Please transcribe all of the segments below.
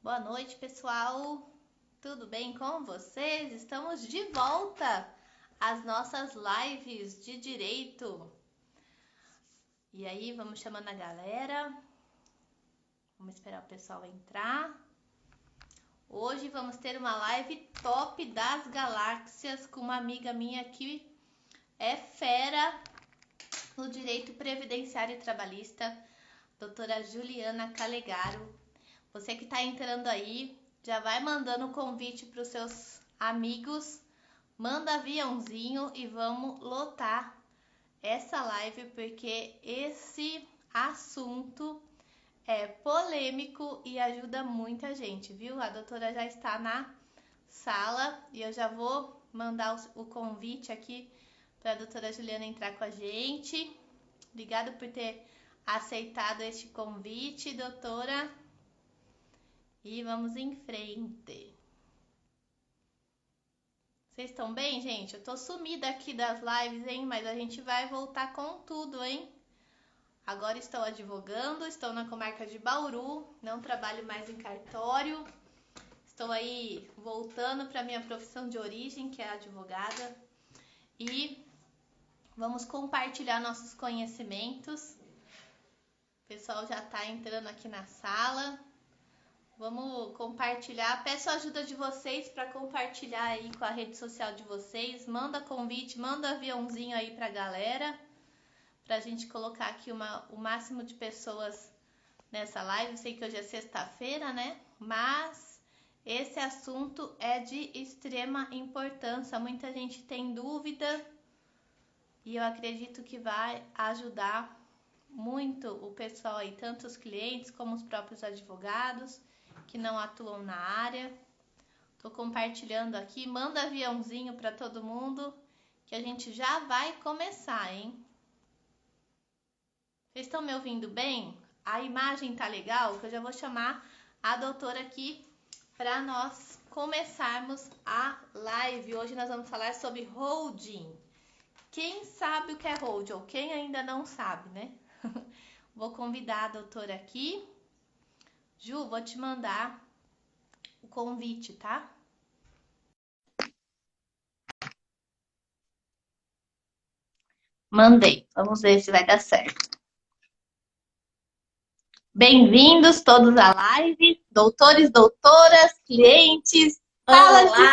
Boa noite, pessoal. Tudo bem com vocês? Estamos de volta às nossas lives de direito. E aí, vamos chamando a galera. Vamos esperar o pessoal entrar. Hoje vamos ter uma live top das galáxias com uma amiga minha que é fera no direito previdenciário e trabalhista, doutora Juliana Calegaro. Você que está entrando aí, já vai mandando o convite para os seus amigos, manda aviãozinho e vamos lotar essa live, porque esse assunto é polêmico e ajuda muita gente, viu? A doutora já está na sala e eu já vou mandar o convite aqui para a doutora Juliana entrar com a gente. Obrigada por ter aceitado este convite, doutora. E vamos em frente. Vocês estão bem, gente? Eu tô sumida aqui das lives, hein? Mas a gente vai voltar com tudo, hein? Agora estou advogando, estou na comarca de Bauru, não trabalho mais em cartório. Estou aí voltando para minha profissão de origem, que é advogada. E vamos compartilhar nossos conhecimentos. O pessoal já está entrando aqui na sala. Vamos compartilhar. Peço a ajuda de vocês para compartilhar aí com a rede social de vocês. Manda convite, manda aviãozinho aí para a galera, para a gente colocar aqui o máximo de pessoas nessa live. Eu sei que hoje é sexta-feira, né? Mas esse assunto é de extrema importância. Muita gente tem dúvida e eu acredito que vai ajudar muito o pessoal aí, tanto os clientes como os próprios advogados que não atuam na área. Tô compartilhando aqui, manda aviãozinho para todo mundo que a gente já vai começar, hein? Vocês estão me ouvindo bem? A imagem tá legal? Que eu já vou chamar a doutora aqui para nós começarmos a live. Hoje nós vamos falar sobre holding. Quem sabe o que é holding ou quem ainda não sabe, né? Vou convidar a doutora aqui. Ju, vou te mandar o convite, tá? Mandei. Vamos ver se vai dar certo. Bem-vindos todos à live. Doutores, doutoras, clientes. Olá!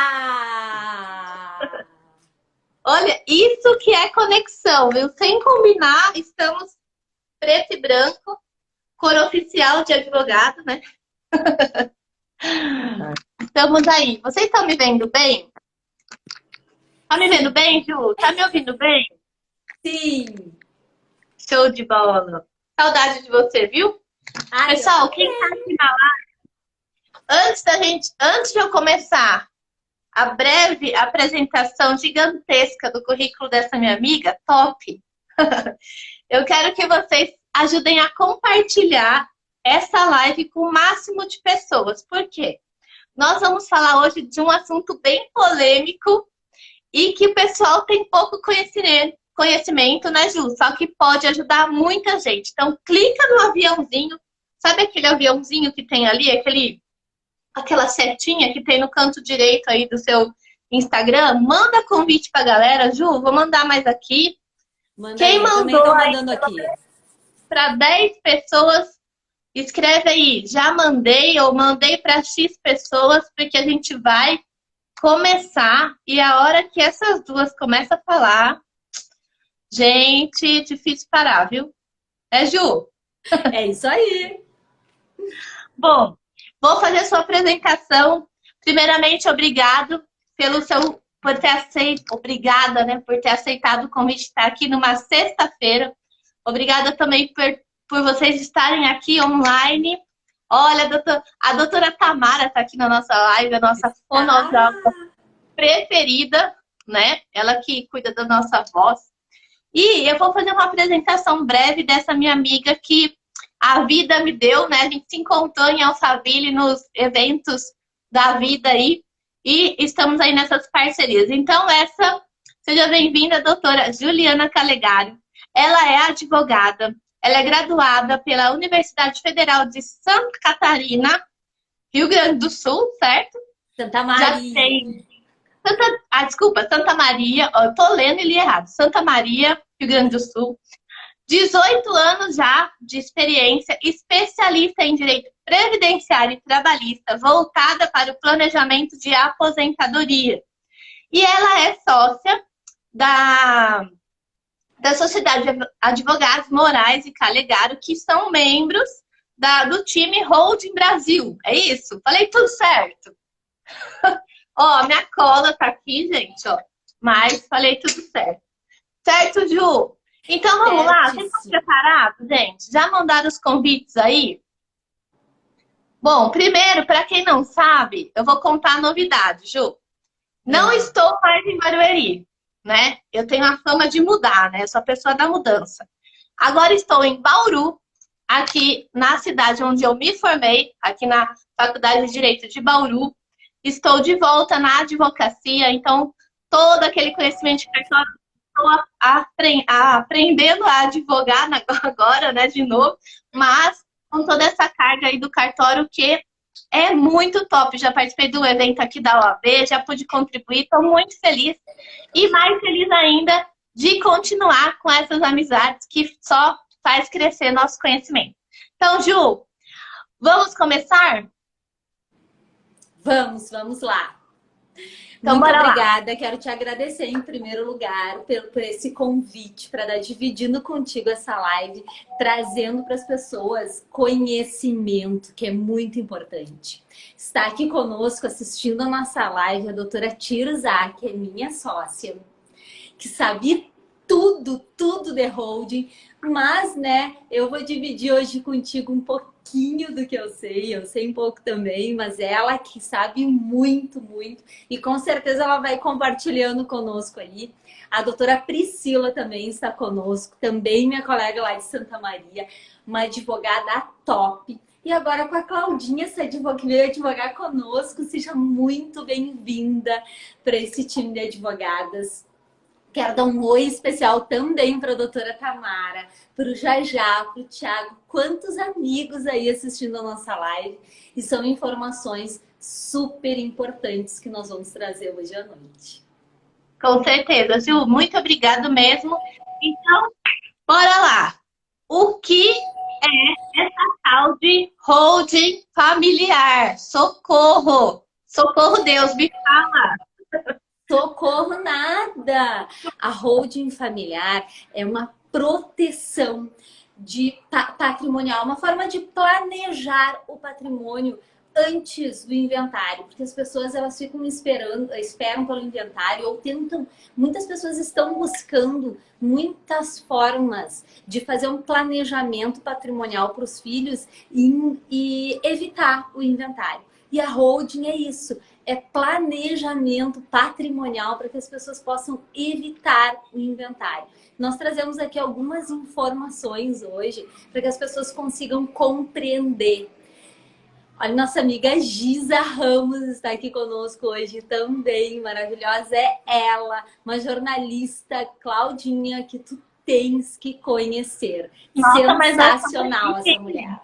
Olha, isso que é conexão, viu? Sem combinar, estamos preto e branco, cor oficial de advogado, né? Estamos aí. Vocês estão me vendo bem? Tá me vendo bem, Ju? Tá me ouvindo bem? Sim! Show de bola. Saudade de você, viu? Ai, Pessoal, quem tá aqui na live, antes de eu começar a breve apresentação gigantesca do currículo dessa minha amiga, top, eu quero que vocês ajudem a compartilhar essa live com o máximo de pessoas. Por quê? Nós vamos falar hoje de um assunto bem polêmico e que o pessoal tem pouco conhecimento, né, Ju? Só que pode ajudar muita gente. Então, clica no aviãozinho. Sabe aquele aviãozinho que tem ali? Aquela setinha que tem no canto direito aí do seu Instagram? Manda convite pra galera. Ju, vou mandar mais aqui. Quem mandou mandando aqui para 10 pessoas, escreve aí, já mandei ou mandei para X pessoas, porque a gente vai começar e a hora que essas duas começam a falar, gente, difícil parar, viu? É, Ju? É isso aí! Bom, vou fazer a sua apresentação. Primeiramente, obrigado por ter aceito, obrigada, né, por ter aceitado o convite de estar aqui numa sexta-feira. Obrigada também por vocês estarem aqui online. Olha, a doutora Tamara está aqui na nossa live, a nossa fonoaudióloga preferida, né? Ela que cuida da nossa voz. E eu vou fazer uma apresentação breve dessa minha amiga que a vida me deu, né? A gente se encontrou em Alphaville nos eventos da vida aí e estamos aí nessas parcerias. Então, seja bem-vinda, doutora Juliana Calegaro. Ela é advogada, ela é graduada pela Universidade Federal de Santa Catarina, Rio Grande do Sul, certo? Santa Já Maria. tem desculpa, Santa Maria, ó, eu tô lendo e li errado. Santa Maria, Rio Grande do Sul. 18 anos já de experiência, especialista em direito previdenciário e trabalhista, voltada para o planejamento de aposentadoria. E ela é sócia da Sociedade de Advogados Morais e Calegaro, que são membros do time Holding Brasil. É isso? Falei tudo certo? Ó, minha cola tá aqui, gente, ó. Mas falei tudo certo. Certo, Ju? Então vamos lá. Vocês estão preparados, gente? Já mandaram os convites aí? Bom, primeiro, para quem não sabe, eu vou contar a novidade, Ju. Não estou mais em Barueri, né? Eu tenho a fama de mudar, né? Eu sou a pessoa da mudança. Agora estou em Bauru, aqui na cidade onde eu me formei, aqui na Faculdade de Direito de Bauru. Estou de volta na advocacia, então todo aquele conhecimento de cartório, estou aprendendo a advogar agora, né, de novo, mas com toda essa carga aí do cartório que é muito top. Já participei do evento aqui da OAB, já pude contribuir, estou muito feliz. E mais feliz ainda de continuar com essas amizades que só faz crescer nosso conhecimento. Então, Ju, vamos começar? Vamos lá. Então, Muito bora obrigada. lá. Quero te agradecer em primeiro lugar por esse convite para estar dividindo contigo essa live, trazendo para as pessoas conhecimento, que é muito importante. Está aqui conosco assistindo a nossa live a doutora Tirzá, que é minha sócia, que sabe tudo de holding, mas, né, eu vou dividir hoje contigo um pouquinho do que eu sei um pouco também, mas ela que sabe muito, e com certeza ela vai compartilhando conosco aí. A doutora Priscila também está conosco, também minha colega lá de Santa Maria, uma advogada top. E agora com a Claudinha, essa advogada que veio advogar conosco, seja muito bem-vinda para esse time de advogadas. Quero dar um oi especial também para a doutora Tamara, para o Jajá, para o Thiago, quantos amigos aí assistindo a nossa live. E são informações super importantes que nós vamos trazer hoje à noite. Com certeza, Ju. Muito obrigado mesmo. Então, bora lá. O que é essa tal de holding familiar? Socorro! Socorro, Deus, me fala! Socorro nada! A holding familiar é uma proteção patrimonial, uma forma de planejar o patrimônio antes do inventário, porque as pessoas elas ficam esperam pelo inventário ou tentam, muitas pessoas estão buscando muitas formas de fazer um planejamento patrimonial para os filhos e evitar o inventário. E a holding é isso, é planejamento patrimonial para que as pessoas possam evitar o inventário. Nós trazemos aqui algumas informações hoje para que as pessoas consigam compreender. Olha, nossa amiga Giza Ramos está aqui conosco hoje também, maravilhosa é ela, uma jornalista, Claudinha, que tu tens que conhecer. Nossa, sensacional essa mulher.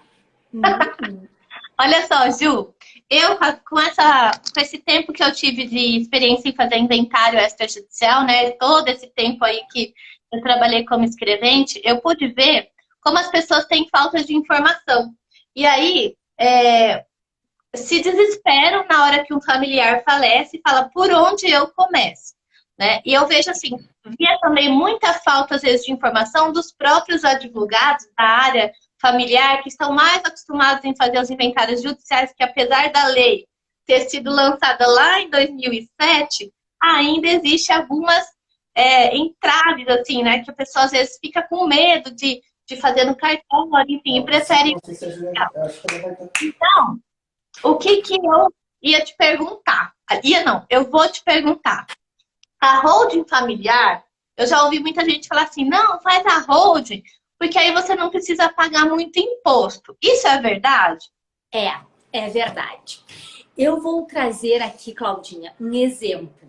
Olha só, Ju, eu com esse tempo que eu tive de experiência em fazer inventário extrajudicial, né, todo esse tempo aí que eu trabalhei como escrevente, eu pude ver como as pessoas têm falta de informação. E aí, se desesperam na hora que um familiar falece e fala, por onde eu começo? Né? E eu vejo assim, via também muita falta, às vezes, de informação dos próprios advogados da área familiar, que estão mais acostumados em fazer os inventários judiciais, que apesar da lei ter sido lançada lá em 2007, ainda existe algumas entraves, assim, né? Que a pessoa às vezes fica com medo de fazer no cartório, enfim, e prefere... Então, o que eu ia te perguntar? Eu vou te perguntar. A holding familiar, eu já ouvi muita gente falar assim, não, faz a holding, porque aí você não precisa pagar muito imposto. Isso é verdade? É verdade. Eu vou trazer aqui, Claudinha, um exemplo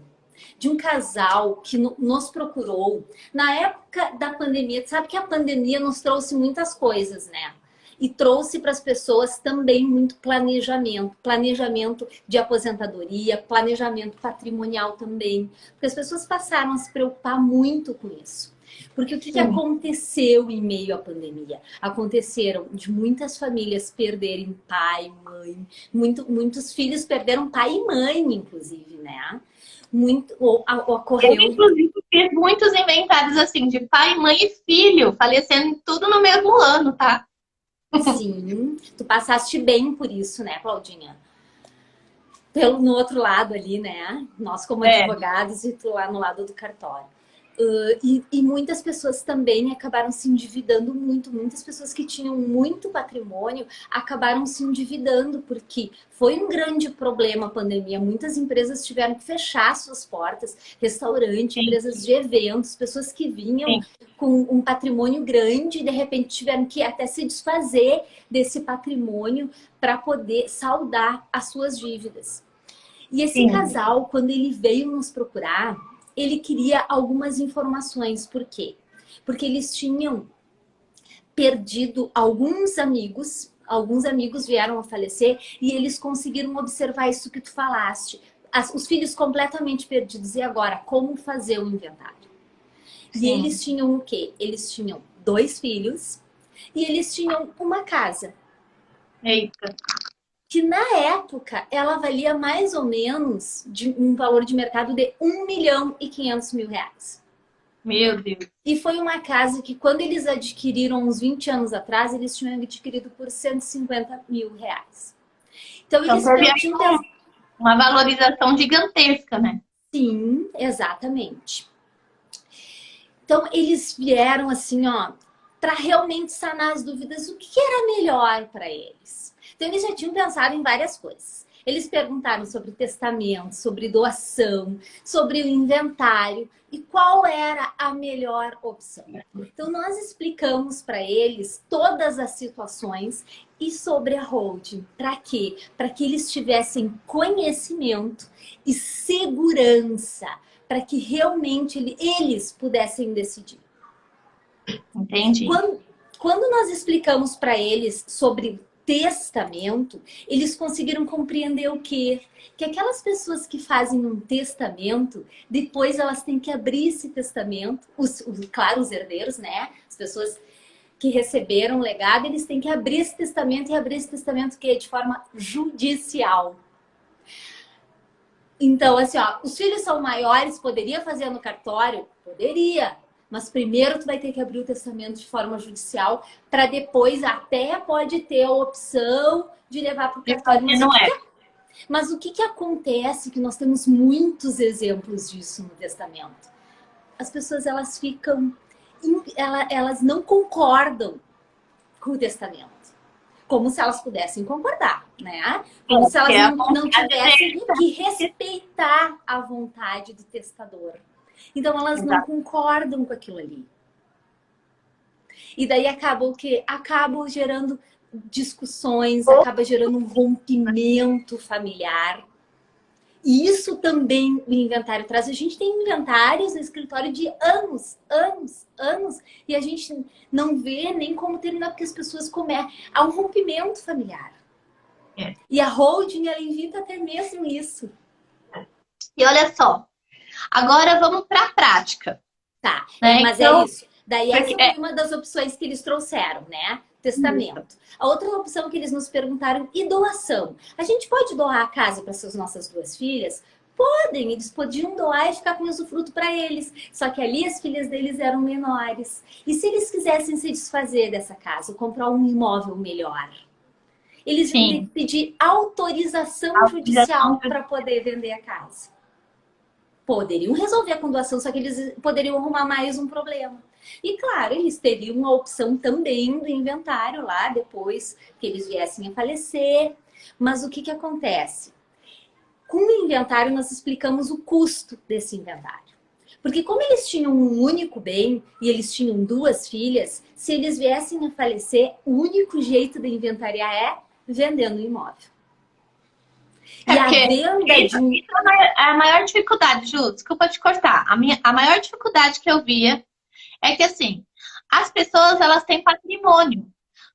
de um casal que nos procurou na época da pandemia. Sabe que a pandemia nos trouxe muitas coisas, né? e trouxe para as pessoas também muito planejamento. Planejamento de aposentadoria, planejamento patrimonial também. Porque as pessoas passaram a se preocupar muito com isso. Porque o que aconteceu em meio à pandemia? Aconteceram de muitas famílias perderem pai, mãe, muitos filhos perderam pai e mãe, inclusive, né? Ocorreu. Eu, inclusive, fiz muitos inventários assim, de pai, mãe e filho, falecendo tudo no mesmo ano, tá? Sim, tu passaste bem por isso, né, Claudinha? No outro lado ali, né? Nós como advogados e tu lá no lado do cartório. E muitas pessoas também acabaram se endividando muito. Muitas pessoas que tinham muito patrimônio acabaram se endividando, porque foi um grande problema a pandemia. Muitas empresas tiveram que fechar suas portas, restaurante, empresas de eventos, pessoas que vinham com um patrimônio grande e de repente tiveram que até se desfazer desse patrimônio para poder saldar as suas dívidas. E esse casal, quando ele veio nos procurar, ele queria algumas informações. Por quê? Porque eles tinham perdido alguns amigos vieram a falecer e eles conseguiram observar isso que tu falaste. Os filhos completamente perdidos. E agora, como fazer o inventário? E eles tinham o quê? Eles tinham 2 filhos e eles tinham uma casa. Eita. Que na época ela valia mais ou menos de um valor de mercado de R$1.500.000. Meu Deus. E foi uma casa que quando eles adquiriram uns 20 anos atrás, eles tinham adquirido por R$150.000. Então eles perdiam uma valorização gigantesca, né? Sim, exatamente. Então eles vieram assim, ó, para realmente sanar as dúvidas, o que era melhor para eles. Então eles já tinham pensado em várias coisas. Eles perguntaram sobre testamento, sobre doação, sobre o inventário e qual era a melhor opção. Então nós explicamos para eles todas as situações e sobre a holding. Para quê? Para que eles tivessem conhecimento e segurança, para que realmente eles pudessem decidir. Entendi. Quando nós explicamos para eles sobre testamento, eles conseguiram compreender o quê? Que aquelas pessoas que fazem um testamento, depois elas têm que abrir esse testamento, claro, os herdeiros, né? As pessoas que receberam o legado, eles têm que abrir esse testamento e abrir esse testamento que é de forma judicial. Então, assim, ó, os filhos são maiores, poderia fazer no cartório? Poderia. Mas primeiro tu vai ter que abrir o testamento de forma judicial para depois até pode ter a opção de levar para o cartório. Mas o que acontece? Que nós temos muitos exemplos disso no testamento. As pessoas, elas ficam... Elas não concordam com o testamento. Como se elas pudessem concordar, né? Como se elas não tivessem que respeitar a vontade do testador. Então elas não concordam com aquilo ali. E daí acaba o quê? Acaba gerando discussões, acaba gerando um rompimento familiar. E isso também o inventário traz. A gente tem inventários no escritório de anos, e a gente não vê nem como terminar, porque as pessoas há um rompimento familiar. E a holding, ela evita até mesmo isso. E olha só, agora vamos para a prática. Tá, né? Mas então, é isso. Daí essa foi uma das opções que eles trouxeram, né? Testamento. A outra opção que eles nos perguntaram, e doação? A gente pode doar a casa para as nossas 2 filhas? Podem, eles podiam doar e ficar com usufruto para eles. Só que ali as filhas deles eram menores. E se eles quisessem se desfazer dessa casa, comprar um imóvel melhor? Eles iam ter que pedir autorização judicial para poder vender a casa. Poderiam resolver com doação, só que eles poderiam arrumar mais um problema. E claro, eles teriam a opção também do inventário lá, depois que eles viessem a falecer. Mas o que acontece? Com o inventário, nós explicamos o custo desse inventário. Porque como eles tinham um único bem e eles tinham 2 filhas, se eles viessem a falecer, o único jeito de inventariar é vendendo o imóvel. E a venda isso é a maior dificuldade, Ju, desculpa te cortar. A maior dificuldade que eu via é que, assim, as pessoas, elas têm patrimônio.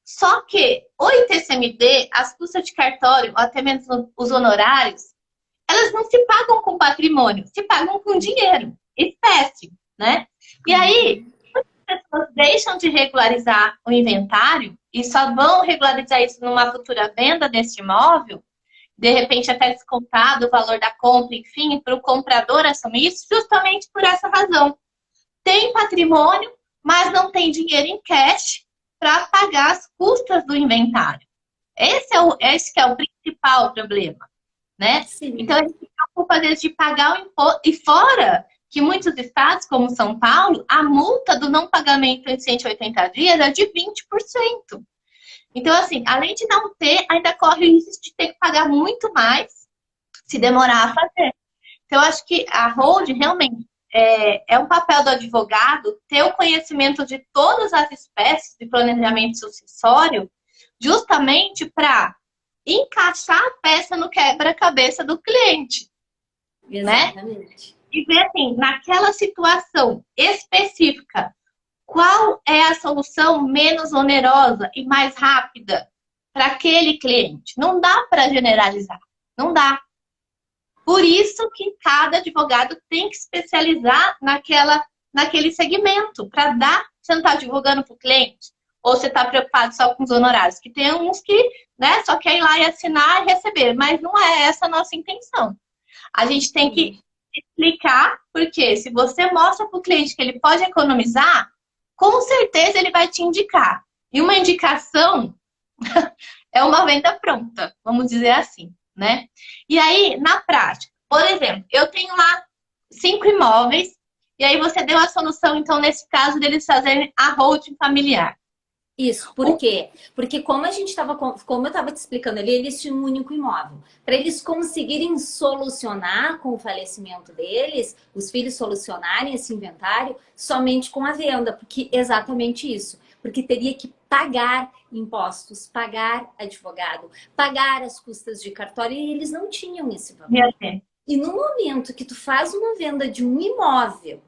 Só que o ITCMD, as custas de cartório, ou até mesmo os honorários, elas não se pagam com patrimônio, se pagam com dinheiro, espécie, né? E aí, as pessoas deixam de regularizar o inventário e só vão regularizar isso numa futura venda desse imóvel, de repente até descontado o valor da compra, enfim, para o comprador assumir isso, justamente por essa razão. Tem patrimônio, mas não tem dinheiro em cash para pagar as custas do inventário. Esse que é o principal problema, né? Sim. Então, a gente se preocupa, às vezes, de pagar o imposto. E fora que muitos estados, como São Paulo, a multa do não pagamento em 180 dias é de 20%. Então, assim, além de não ter, ainda corre o risco de ter que pagar muito mais se demorar a fazer. Então, eu acho que a hold realmente é um papel do advogado ter o conhecimento de todas as espécies de planejamento sucessório, justamente para encaixar a peça no quebra-cabeça do cliente. Exatamente. Né? E ver, assim, naquela situação específica, qual é a solução menos onerosa e mais rápida para aquele cliente. Não dá para generalizar, não dá. Por isso que cada advogado tem que especializar naquele segmento, para dar, você não está advogando para o cliente, ou você está preocupado só com os honorários, que tem uns que, né, só quer ir lá e assinar e receber, mas não é essa a nossa intenção. A gente tem que explicar, porque se você mostra para o cliente que ele pode economizar, com certeza ele vai te indicar. E uma indicação é uma venda pronta, vamos dizer assim, né? E aí, na prática, por exemplo, eu tenho lá 5 imóveis, e aí você deu a solução, então, nesse caso, deles fazerem a holding familiar. Isso, por quê? Porque como eu estava te explicando ali, eles tinham um único imóvel. Para eles conseguirem solucionar com o falecimento deles, os filhos solucionarem esse inventário somente com a venda, porque exatamente isso. Porque teria que pagar impostos, pagar advogado, pagar as custas de cartório, e eles não tinham esse valor. E no momento que tu faz uma venda de um imóvel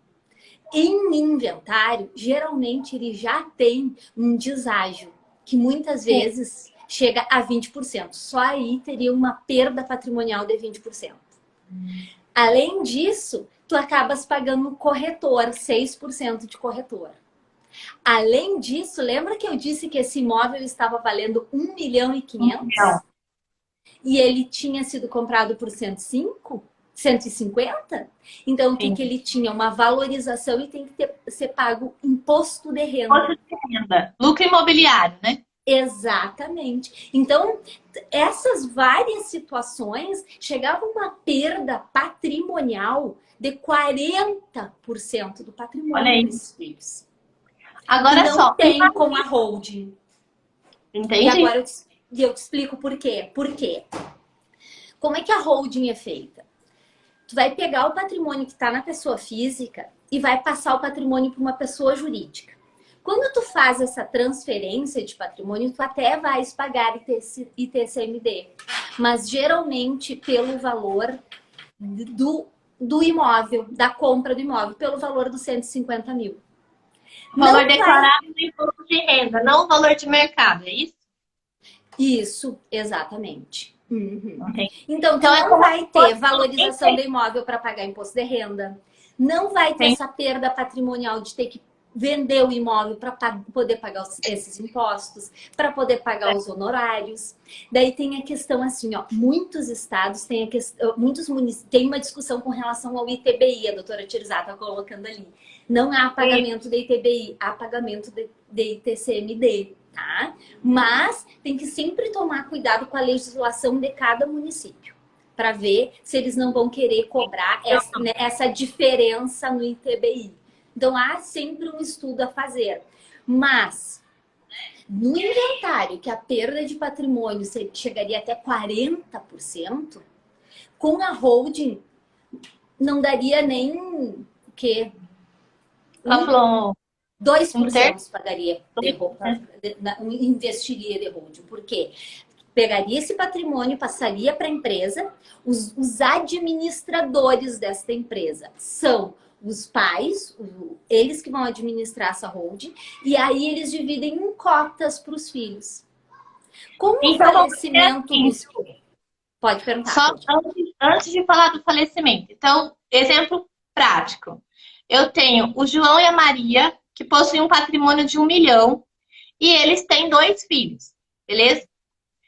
em inventário, geralmente ele já tem um deságio, que muitas vezes chega a 20%. Só aí teria uma perda patrimonial de 20%. Além disso, tu acabas pagando corretor, 6% de corretor. Além disso, lembra que eu disse que esse imóvel estava valendo 1.500.000? E ele tinha sido comprado por 105? 150? Então, o que ele tinha? Uma valorização e tem que ser pago imposto de renda. Imposto de renda. Lucro imobiliário, né? Exatamente. Então, essas várias situações chegavam a uma perda patrimonial de 40% do patrimônio desses filhos. Agora não só. Tem com a holding. Entendi. E agora eu te explico por quê. Por quê? Como é que a holding é feita? Tu vai pegar o patrimônio que está na pessoa física e vai passar o patrimônio para uma pessoa jurídica. Quando tu faz essa transferência de patrimônio, tu até vais pagar ITCMD, mas geralmente pelo valor do imóvel, da compra do imóvel, pelo valor dos 150 mil. O valor declarado do imposto de renda, não o valor de mercado, é isso? Isso, exatamente. Uhum. Okay. Então não vai ter valorização do imóvel para pagar imposto de renda. Não vai ter essa perda patrimonial de ter que vender o imóvel para poder pagar esses impostos, para poder pagar os honorários. Daí tem a questão assim, ó, muitos estados têm muitos municípios têm uma discussão com relação ao ITBI, a doutora Tirzá está colocando ali. Não há pagamento de ITBI, há pagamento de ITCMD. Tá? Mas tem que sempre tomar cuidado com a legislação de cada município para ver se eles não vão querer cobrar essa diferença no ITBI. Então há sempre um estudo a fazer. Mas no inventário, que a perda de patrimônio chegaria até 40%, com a holding não daria nem o quê? 2% pagaria investiria de holding. Por quê? pegaria esse patrimônio, passaria para a empresa. Os administradores desta empresa são os pais, eles que vão administrar essa holding, e aí eles dividem em cotas para os filhos. Com o Então, falecimento dos... Pode perguntar. Só antes de falar do falecimento. Então, exemplo prático. Eu tenho o João e a Maria, que possuem um patrimônio de 1 milhão, e eles têm 2 filhos, beleza?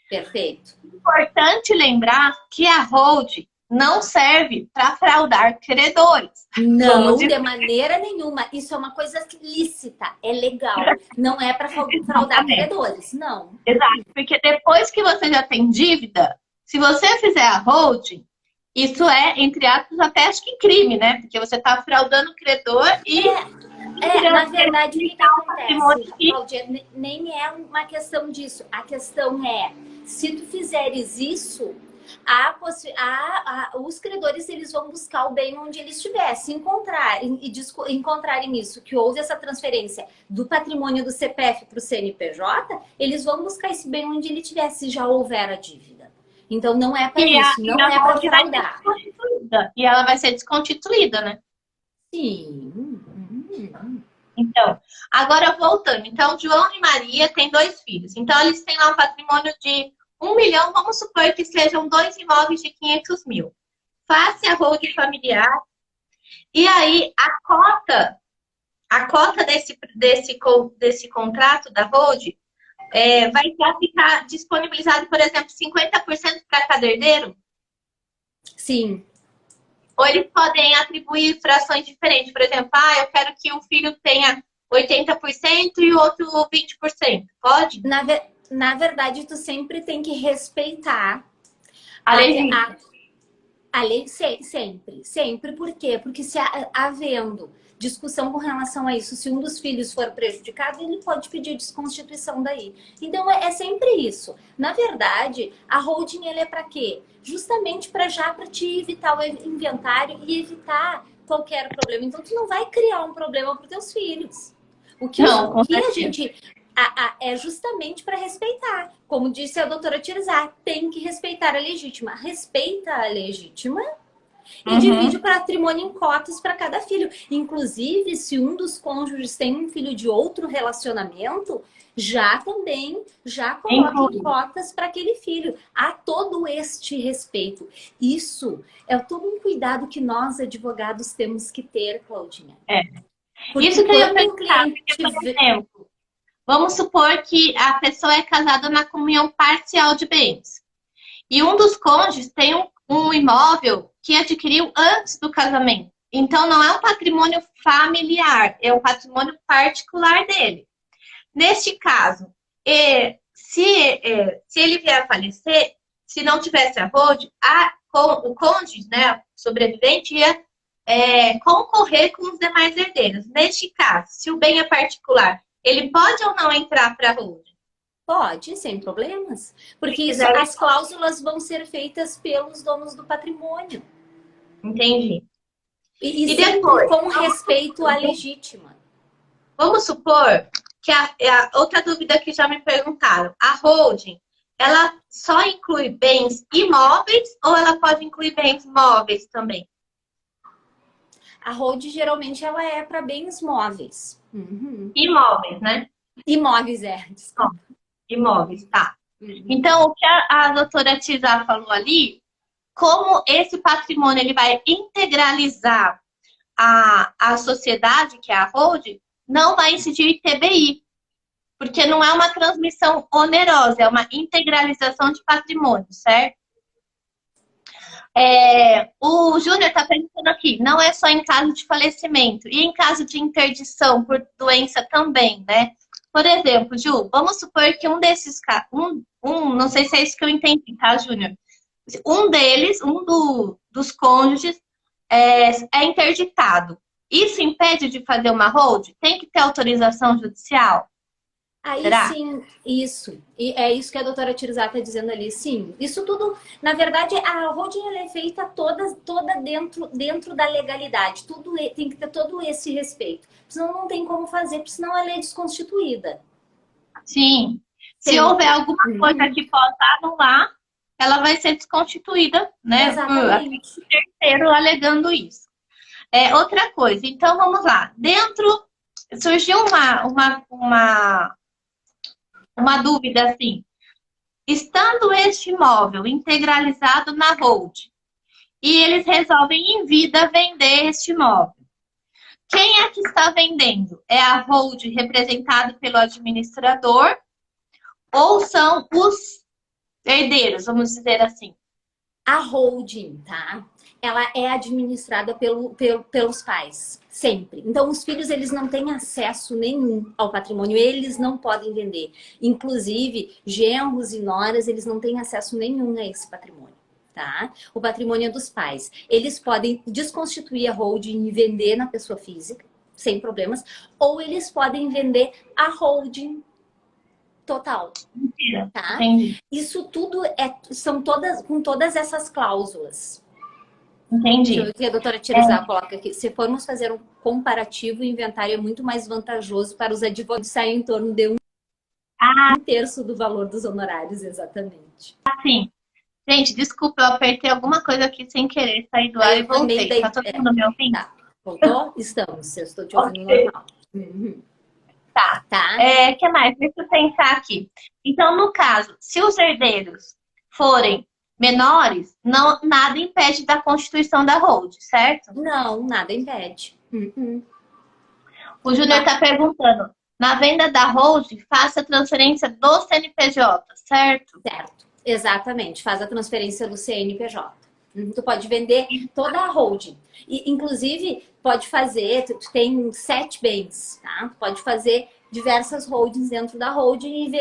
Perfeito. Importante lembrar que a holding não serve para fraudar credores. Não, de maneira nenhuma. Isso é uma coisa lícita, é legal. Não é para fraudar credores, não. Exato, porque depois que você já tem dívida, se você fizer a holding, isso é, entre aspas, até acho que crime, né? Porque você está fraudando o credor e... na verdade, o que acontece, Cláudia, nem é uma questão disso. A questão é, se tu fizeres isso, os credores eles vão buscar o bem onde eles estiver. Se encontrarem isso, que houve essa transferência do patrimônio do CPF para o CNPJ, eles vão buscar esse bem onde ele estiver, se já houver a dívida. Então não é para isso, não é para fraudar. E ela vai ser desconstituída, né? Sim. Então, agora voltando. Então, João e Maria têm 2 filhos. Então, eles têm lá um patrimônio de 1 milhão. Vamos supor que sejam 2 imóveis de 500 mil. Faça a holding familiar. E aí, a cota desse contrato da holding vai ficar disponibilizado, por exemplo, 50% para cada herdeiro? Sim. Ou eles podem atribuir frações diferentes. Por exemplo, eu quero que um filho tenha 80% e o outro 20%. Pode? Na verdade, tu sempre tem que respeitar a lei. A lei sempre. Sempre. Por quê? Porque se havendo discussão com relação a isso, se um dos filhos for prejudicado, ele pode pedir desconstituição daí. Então, é sempre isso. Na verdade, a holding ela é para quê? Justamente para te evitar o inventário e evitar qualquer problema. Então, tu não vai criar um problema para os teus filhos. O que a gente... é justamente para respeitar. Como disse a doutora Tirzá, tem que respeitar a legítima. Respeita a legítima e divide o patrimônio em cotas para cada filho. Inclusive, se um dos cônjuges tem um filho de outro relacionamento, já coloca em cotas para aquele filho. Há todo este respeito. Isso é todo um cuidado que nós, advogados, temos que ter, Claudinha. Porque isso que eu ia perguntar, por exemplo, vamos supor que a pessoa é casada na comunhão parcial de bens. E um dos cônjuges tem um imóvel que adquiriu antes do casamento. Então, não é um patrimônio familiar, é um patrimônio particular dele. Neste caso, se ele vier a falecer, se não tivesse a holding, o cônjuge, né, sobrevivente, ia concorrer com os demais herdeiros. Neste caso, se o bem é particular, ele pode ou não entrar para a holding? Pode, sem problemas. Porque as cláusulas vão ser feitas pelos donos do patrimônio. Entendi. E depois, com respeito à legítima. Vamos supor que a outra dúvida que já me perguntaram. A holding, ela só inclui bens imóveis ou ela pode incluir bens móveis também? A holding, geralmente, ela é para bens móveis. Imóveis, né? Imóveis, desculpa. Imóveis, tá. Então, o que a doutora Tizá falou ali, como esse patrimônio ele vai integralizar a sociedade, que é a holding, não vai incidir ITBI, porque não é uma transmissão onerosa, é uma integralização de patrimônio, certo? O Júnior está perguntando aqui, não é só em caso de falecimento, e em caso de interdição por doença também, né? Por exemplo, Ju, vamos supor que um desses casos, não sei se é isso que eu entendi, tá, Júnior? Dos cônjuges é interditado. Isso impede de fazer uma holding? Tem que ter autorização judicial? Aí Será? Sim, isso. E é isso que a doutora Tirzá está dizendo ali. Sim, isso tudo, na verdade, a holding ela é feita toda dentro da legalidade. Tem que ter todo esse respeito. Senão não tem como fazer, porque senão ela é desconstituída. Sim. Se houver alguma coisa que possa anular, ela vai ser desconstituída, né? Exatamente. Por terceiro alegando isso. Outra coisa, então vamos lá. Surgiu uma dúvida assim. Estando este imóvel integralizado na hold e eles resolvem em vida vender este imóvel, quem é que está vendendo? É a hold representada pelo administrador ou são os herdeiros, vamos dizer assim? A holding, tá? Ela é administrada pelos pais, sempre. Então, os filhos, eles não têm acesso nenhum ao patrimônio, eles não podem vender. Inclusive, genros e noras, eles não têm acesso nenhum a esse patrimônio, tá? O patrimônio é dos pais. Eles podem desconstituir a holding e vender na pessoa física, sem problemas, ou eles podem vender a holding total. Mentira. Tá? Entendi. Isso tudo são com todas essas cláusulas. Entendi. Deixa eu ver o que a doutora Tirizá coloca aqui. Se formos fazer um comparativo, o inventário é muito mais vantajoso para os advogados, sai em torno de um terço do valor dos honorários, exatamente. Sim. Gente, desculpa, eu apertei alguma coisa aqui sem querer, saí do ar e voltei. Tá todo mundo me ouvindo? Tá. Voltou? Estamos. Eu estou te ouvindo normal. Uhum. Tá. Que mais? Deixa eu pensar aqui. Então, no caso, se os herdeiros forem menores, nada impede da constituição da hold, certo? Não, nada impede. Uhum. O Júnior está perguntando, na venda da hold, faça a transferência do CNPJ, certo? Certo, exatamente. Faz a transferência do CNPJ. Tu pode vender toda a holding. E, inclusive, pode fazer, tu tem 7 bens, tá? Tu pode fazer diversas holdings dentro da holding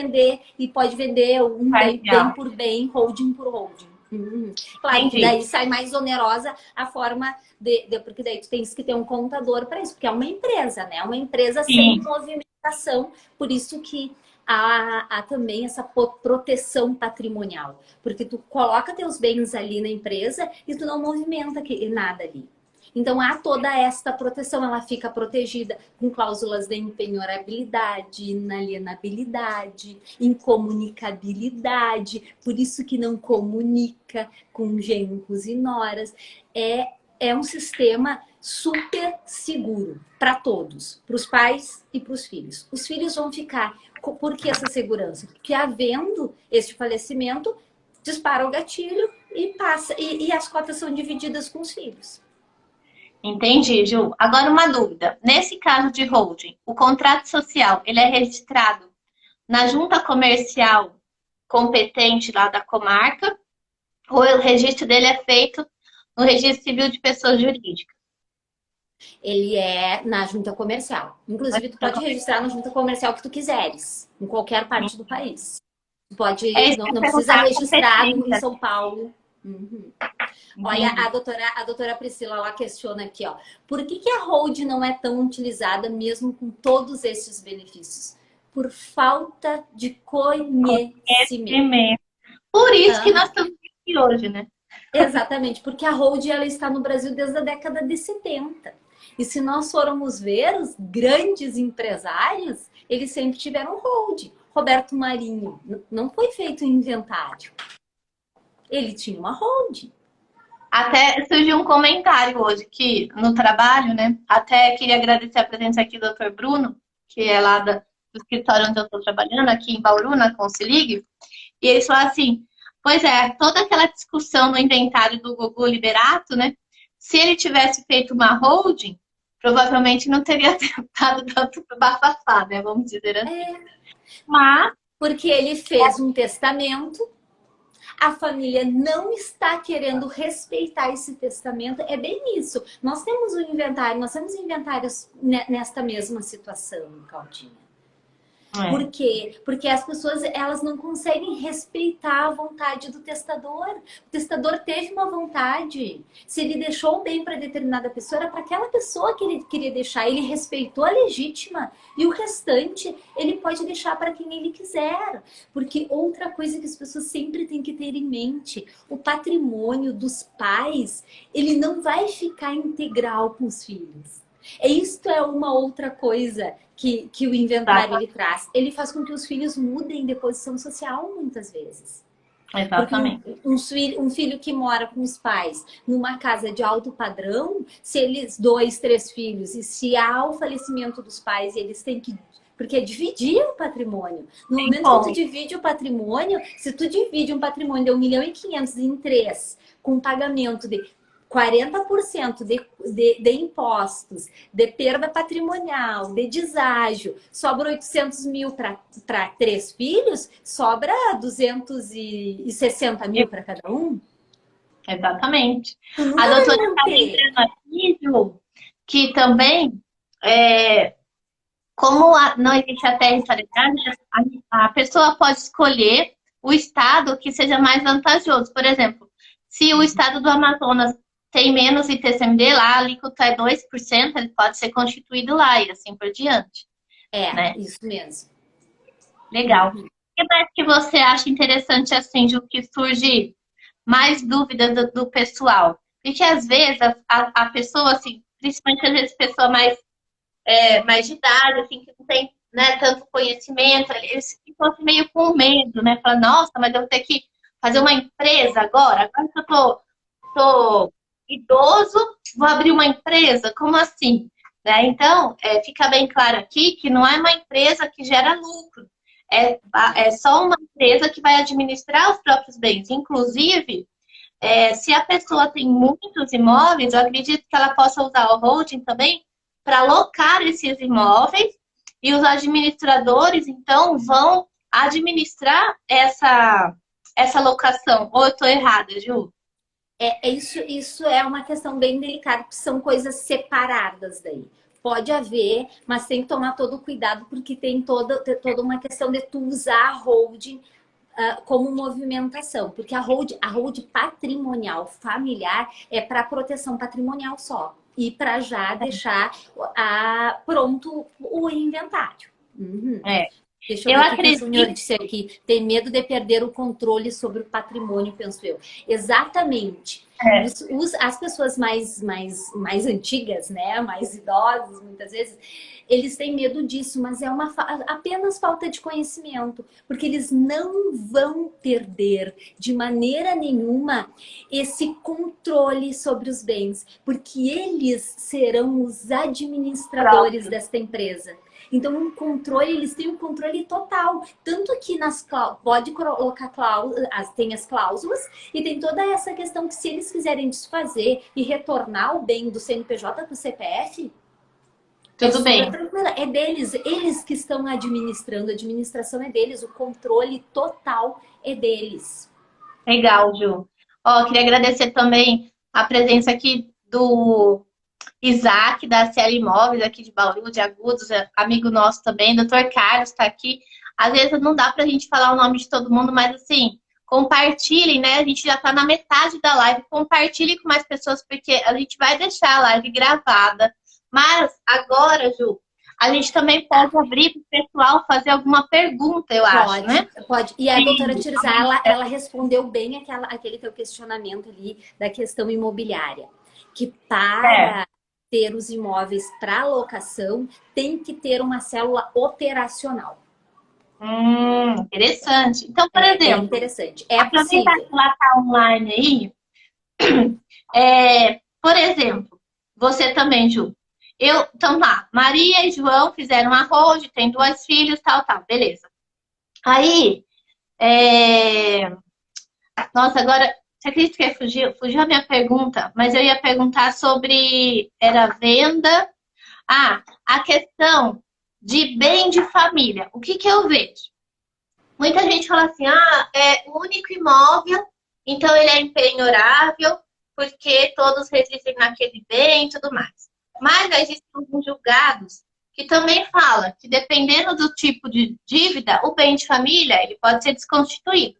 e pode vender um bem por bem, holding por holding. Claro, que daí sai mais onerosa a forma porque daí tu tens que ter um contador para isso, porque é uma empresa, né? Uma empresa sem movimentação, por isso que há também essa proteção patrimonial, porque tu coloca teus bens ali na empresa e tu não movimenta nada ali. Então há toda esta proteção, ela fica protegida com cláusulas de impenhorabilidade, inalienabilidade, incomunicabilidade, por isso que não comunica com genros e noras. É um sistema super seguro para todos, para os pais e para os filhos. Os filhos vão ficar. Por que essa segurança? Porque havendo este falecimento, dispara o gatilho e as cotas são divididas com os filhos. Entendi, Ju. Agora uma dúvida. Nesse caso de holding, o contrato social, ele é registrado na junta comercial competente lá da comarca ou o registro dele é feito no registro civil de pessoas jurídicas? Ele é na junta comercial. Inclusive, tu pode registrar na junta comercial que tu quiseres, em qualquer parte do país. Tu pode, não precisa registrar em São Paulo. Uhum. Olha, a doutora Priscila, ela questiona aqui, ó. Por que a hold não é tão utilizada mesmo com todos esses benefícios? Por falta de conhecimento. Por isso que nós estamos aqui hoje, né? Exatamente, porque a hold ela está no Brasil desde a década de 70. E se nós formos ver, os grandes empresários, eles sempre tiveram hold. Roberto Marinho, não foi feito inventário. Ele tinha uma hold. Até surgiu um comentário hoje que no trabalho, né? Até queria agradecer a presença aqui do Dr. Bruno, que é lá do escritório onde eu estou trabalhando, aqui em Bauru, na Consilig. E ele falou assim, pois é, toda aquela discussão no inventário do Gugu Liberato, né? Se ele tivesse feito uma holding, provavelmente não teria dado tanto bafafá, né? Vamos dizer assim. Mas... porque ele fez um testamento, a família não está querendo respeitar esse testamento. É bem isso. Nós temos um inventário, nós temos inventários nesta mesma situação, Claudinha. Por quê? Porque as pessoas, elas não conseguem respeitar a vontade do testador. O testador teve uma vontade. Se ele deixou o bem para determinada pessoa, era para aquela pessoa que ele queria deixar. Ele respeitou a legítima e o restante ele pode deixar para quem ele quiser. Porque outra coisa que as pessoas sempre têm que ter em mente, o patrimônio dos pais, ele não vai ficar integral com os filhos. Isto é uma outra coisa que o inventário ele traz. Ele faz com que os filhos mudem de posição social muitas vezes. Porque Exatamente. um filho que mora com os pais numa casa de alto padrão, se eles, 2, 3 filhos, e se há o falecimento dos pais, eles têm que. Porque é dividir o patrimônio. No momento que tu divide o patrimônio, se tu divide um patrimônio de 1.500.000 em 3, com pagamento de 40% de impostos, de perda patrimonial, de deságio, sobra 800 mil para 3 filhos, sobra 260 mil para cada um. Exatamente. Tu nunca A vai doutora está manter. lembrando aqui, Ju, que também, como não existe a territorialidade, a pessoa pode escolher o estado que seja mais vantajoso. Por exemplo, se o estado do Amazonas tem menos ITCMD, lá a alíquota é 2%, ele pode ser constituído lá e assim por diante. Né? Isso mesmo. Legal. O que mais que você acha interessante, assim, Ju, que surge mais dúvidas do pessoal? Porque às vezes a pessoa, assim, principalmente às vezes pessoa mais de idade, assim, que não tem, né, tanto conhecimento, eles ficam assim, meio com medo, né? Falando, nossa, mas eu vou ter que fazer uma empresa agora que eu tô idoso, vou abrir uma empresa? Como assim? Né? Então, fica bem claro aqui que não é uma empresa que gera lucro. É só uma empresa que vai administrar os próprios bens. Inclusive, se a pessoa tem muitos imóveis, eu acredito que ela possa usar o holding também para alocar esses imóveis e os administradores, então, vão administrar essa locação. Ou eu estou errada, Ju? Isso é uma questão bem delicada, porque são coisas separadas daí. Pode haver, mas tem que tomar todo o cuidado, porque tem toda uma questão de tu usar a holding como movimentação. Porque a holding patrimonial familiar é para proteção patrimonial só. E para já deixar pronto o inventário. Uhum. Deixa eu ver o que o senhor disse aqui. Tem medo de perder o controle sobre o patrimônio, penso eu. Exatamente. As pessoas mais antigas, né? Mais idosas, muitas vezes, eles têm medo disso, mas é apenas falta de conhecimento. Porque eles não vão perder de maneira nenhuma esse controle sobre os bens. Porque eles serão os administradores desta empresa. Então, eles têm um controle total. Tanto que pode colocar cláusulas, tem as cláusulas, e tem toda essa questão que se eles quiserem desfazer e retornar o bem do CNPJ para o CPF, tudo bem. É deles, eles que estão administrando, a administração é deles, o controle total é deles. Legal, Ju. Queria agradecer também a presença aqui do Isaac, da CL Imóveis, aqui de Bauru, de Agudos, amigo nosso também, Dr. Carlos está aqui. Às vezes não dá para a gente falar o nome de todo mundo, mas assim, compartilhem, né? A gente já está na metade da live, compartilhem com mais pessoas, porque a gente vai deixar a live gravada. Mas agora, Ju, a gente também pode abrir para o pessoal fazer alguma pergunta, eu acho, né? Pode. E a doutora Tirzá, ela respondeu bem aquele teu questionamento ali da questão imobiliária. Que para ter os imóveis para locação, tem que ter uma célula operacional. Interessante. Então, por exemplo, interessante. Aproveitar que ela está online aí. Por exemplo, você também, Ju. Então lá, Maria e João fizeram uma hold, tem 2 filhos, tal, beleza. Aí, nossa, agora, você acredita que fugiu a minha pergunta, mas eu ia perguntar sobre, era venda, a questão de bem de família. O que eu vejo? Muita gente fala assim, é o único imóvel, então ele é impenhorável, porque todos residem naquele bem e tudo mais. Mas existem alguns julgados que também falam que dependendo do tipo de dívida, o bem de família ele pode ser desconstituído.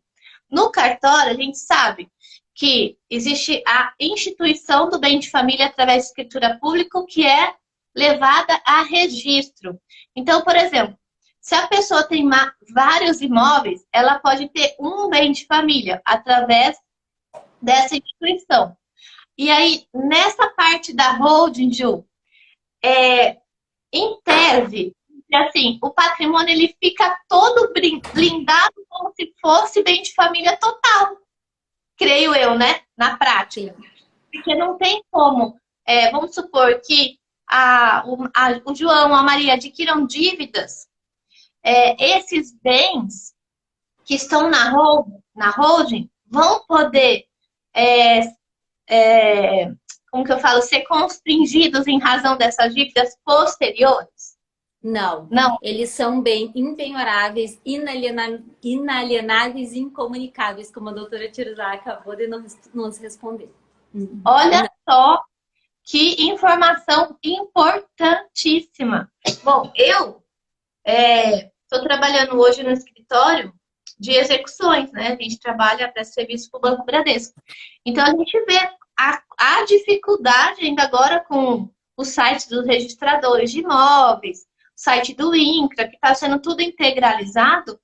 No cartório, a gente sabe que existe a instituição do bem de família através de escritura pública, que é levada a registro. Então, por exemplo, se a pessoa tem vários imóveis, ela pode ter um bem de família através dessa instituição. E aí, nessa parte da holding, Ju, em tese, assim, o patrimônio ele fica todo blindado como se fosse bem de família total, creio eu, né? Na prática. Porque não tem como, vamos supor que o João, a Maria adquiram dívidas, esses bens que estão na holding vão poder, como que eu falo, ser constringidos em razão dessas dívidas posteriores? Não. Não. Eles são bem impenhoráveis, inalienáveis e incomunicáveis, como a doutora Tirzá acabou de nos responder. Olha só que informação importantíssima. Bom, eu estou trabalhando hoje no escritório de execuções, né? A gente trabalha para serviço para o Banco Bradesco. Então, a gente vê a dificuldade ainda agora com o site dos registradores de imóveis, o site do INCRA, que está sendo tudo integralizado,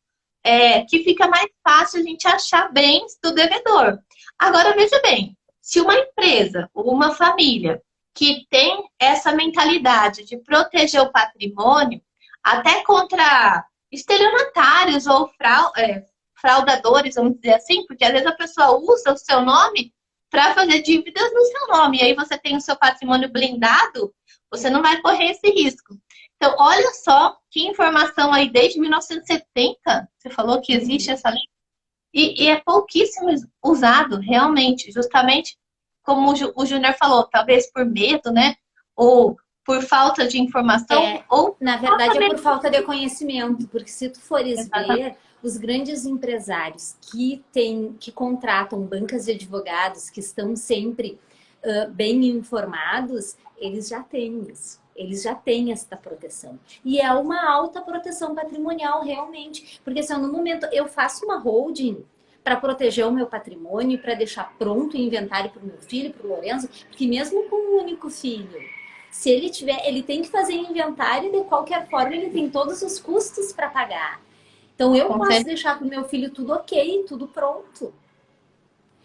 que fica mais fácil a gente achar bens do devedor. Agora, veja bem, se uma empresa ou uma família que tem essa mentalidade de proteger o patrimônio, até contra estelionatários ou fraudadores, vamos dizer assim, porque às vezes a pessoa usa o seu nome para fazer dívidas no seu nome, e aí você tem o seu patrimônio blindado, você não vai correr esse risco. Então, olha só que informação aí, desde 1970, você falou que existe essa lei, e é pouquíssimo usado, realmente, justamente como o Júnior falou, talvez por medo, né? Ou por falta de informação, ou... Na verdade, é por falta de conhecimento, porque se tu fores ver, os grandes empresários que contratam bancas de advogados, que estão sempre bem informados, eles já têm isso. Eles já têm esta proteção. E é uma alta proteção patrimonial, realmente. Porque se no momento eu faço uma holding para proteger o meu patrimônio, para deixar pronto o inventário para o meu filho, para o Lorenzo, porque mesmo com um único filho, se ele tiver, ele tem que fazer inventário e de qualquer forma ele tem todos os custos para pagar. Então eu posso deixar para o meu filho tudo ok, tudo pronto.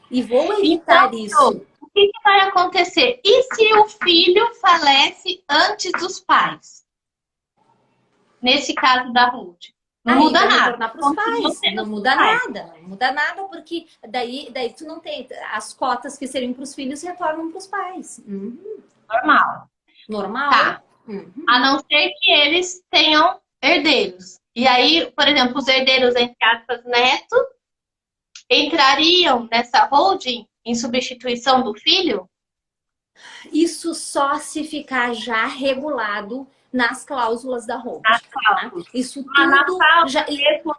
E vou evitar isso. O que vai acontecer? E se o filho falece antes dos pais? Nesse caso da holding. Não muda nada. Pros pais. Não muda nada. Não muda nada, porque daí tu não tem... As cotas que seriam para os filhos retornam para os pais. Normal. Tá. A não ser que eles tenham herdeiros. E aí, por exemplo, os herdeiros, entre aspas, netos, entrariam nessa holding em substituição do filho? Isso só se ficar já regulado nas cláusulas da holding. Tá? Isso tudo...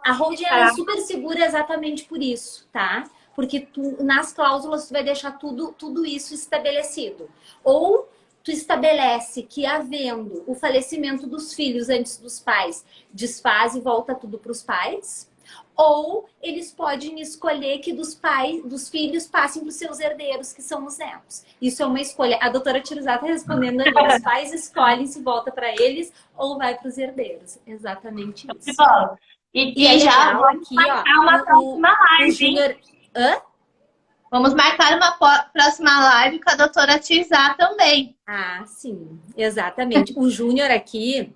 a holding é super segura exatamente por isso, tá? Porque nas cláusulas tu vai deixar tudo isso estabelecido. Ou tu estabelece que, havendo o falecimento dos filhos antes dos pais, desfaz e volta tudo para os pais. Ou eles podem escolher que dos filhos passem para os seus herdeiros, que são os netos. Isso é uma escolha. A doutora Tirzá está respondendo ali. Os pais escolhem se volta para eles ou vai para os herdeiros. Exatamente isso. E é já vamos aqui, marcar uma próxima live. Vamos marcar uma próxima live com a doutora Tirzá também. Ah, sim. Exatamente. O Júnior aqui...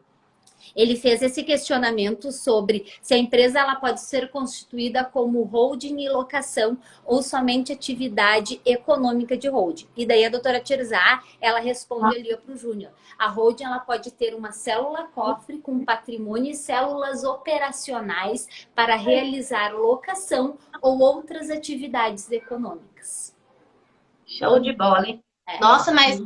Ele fez esse questionamento sobre se a empresa ela pode ser constituída como holding e locação ou somente atividade econômica de holding. E daí a doutora Tirzá, ela responde ali para o Júnior. A holding ela pode ter uma célula cofre com patrimônio e células operacionais para realizar locação ou outras atividades econômicas. Show de bola, hein? Nossa, mas...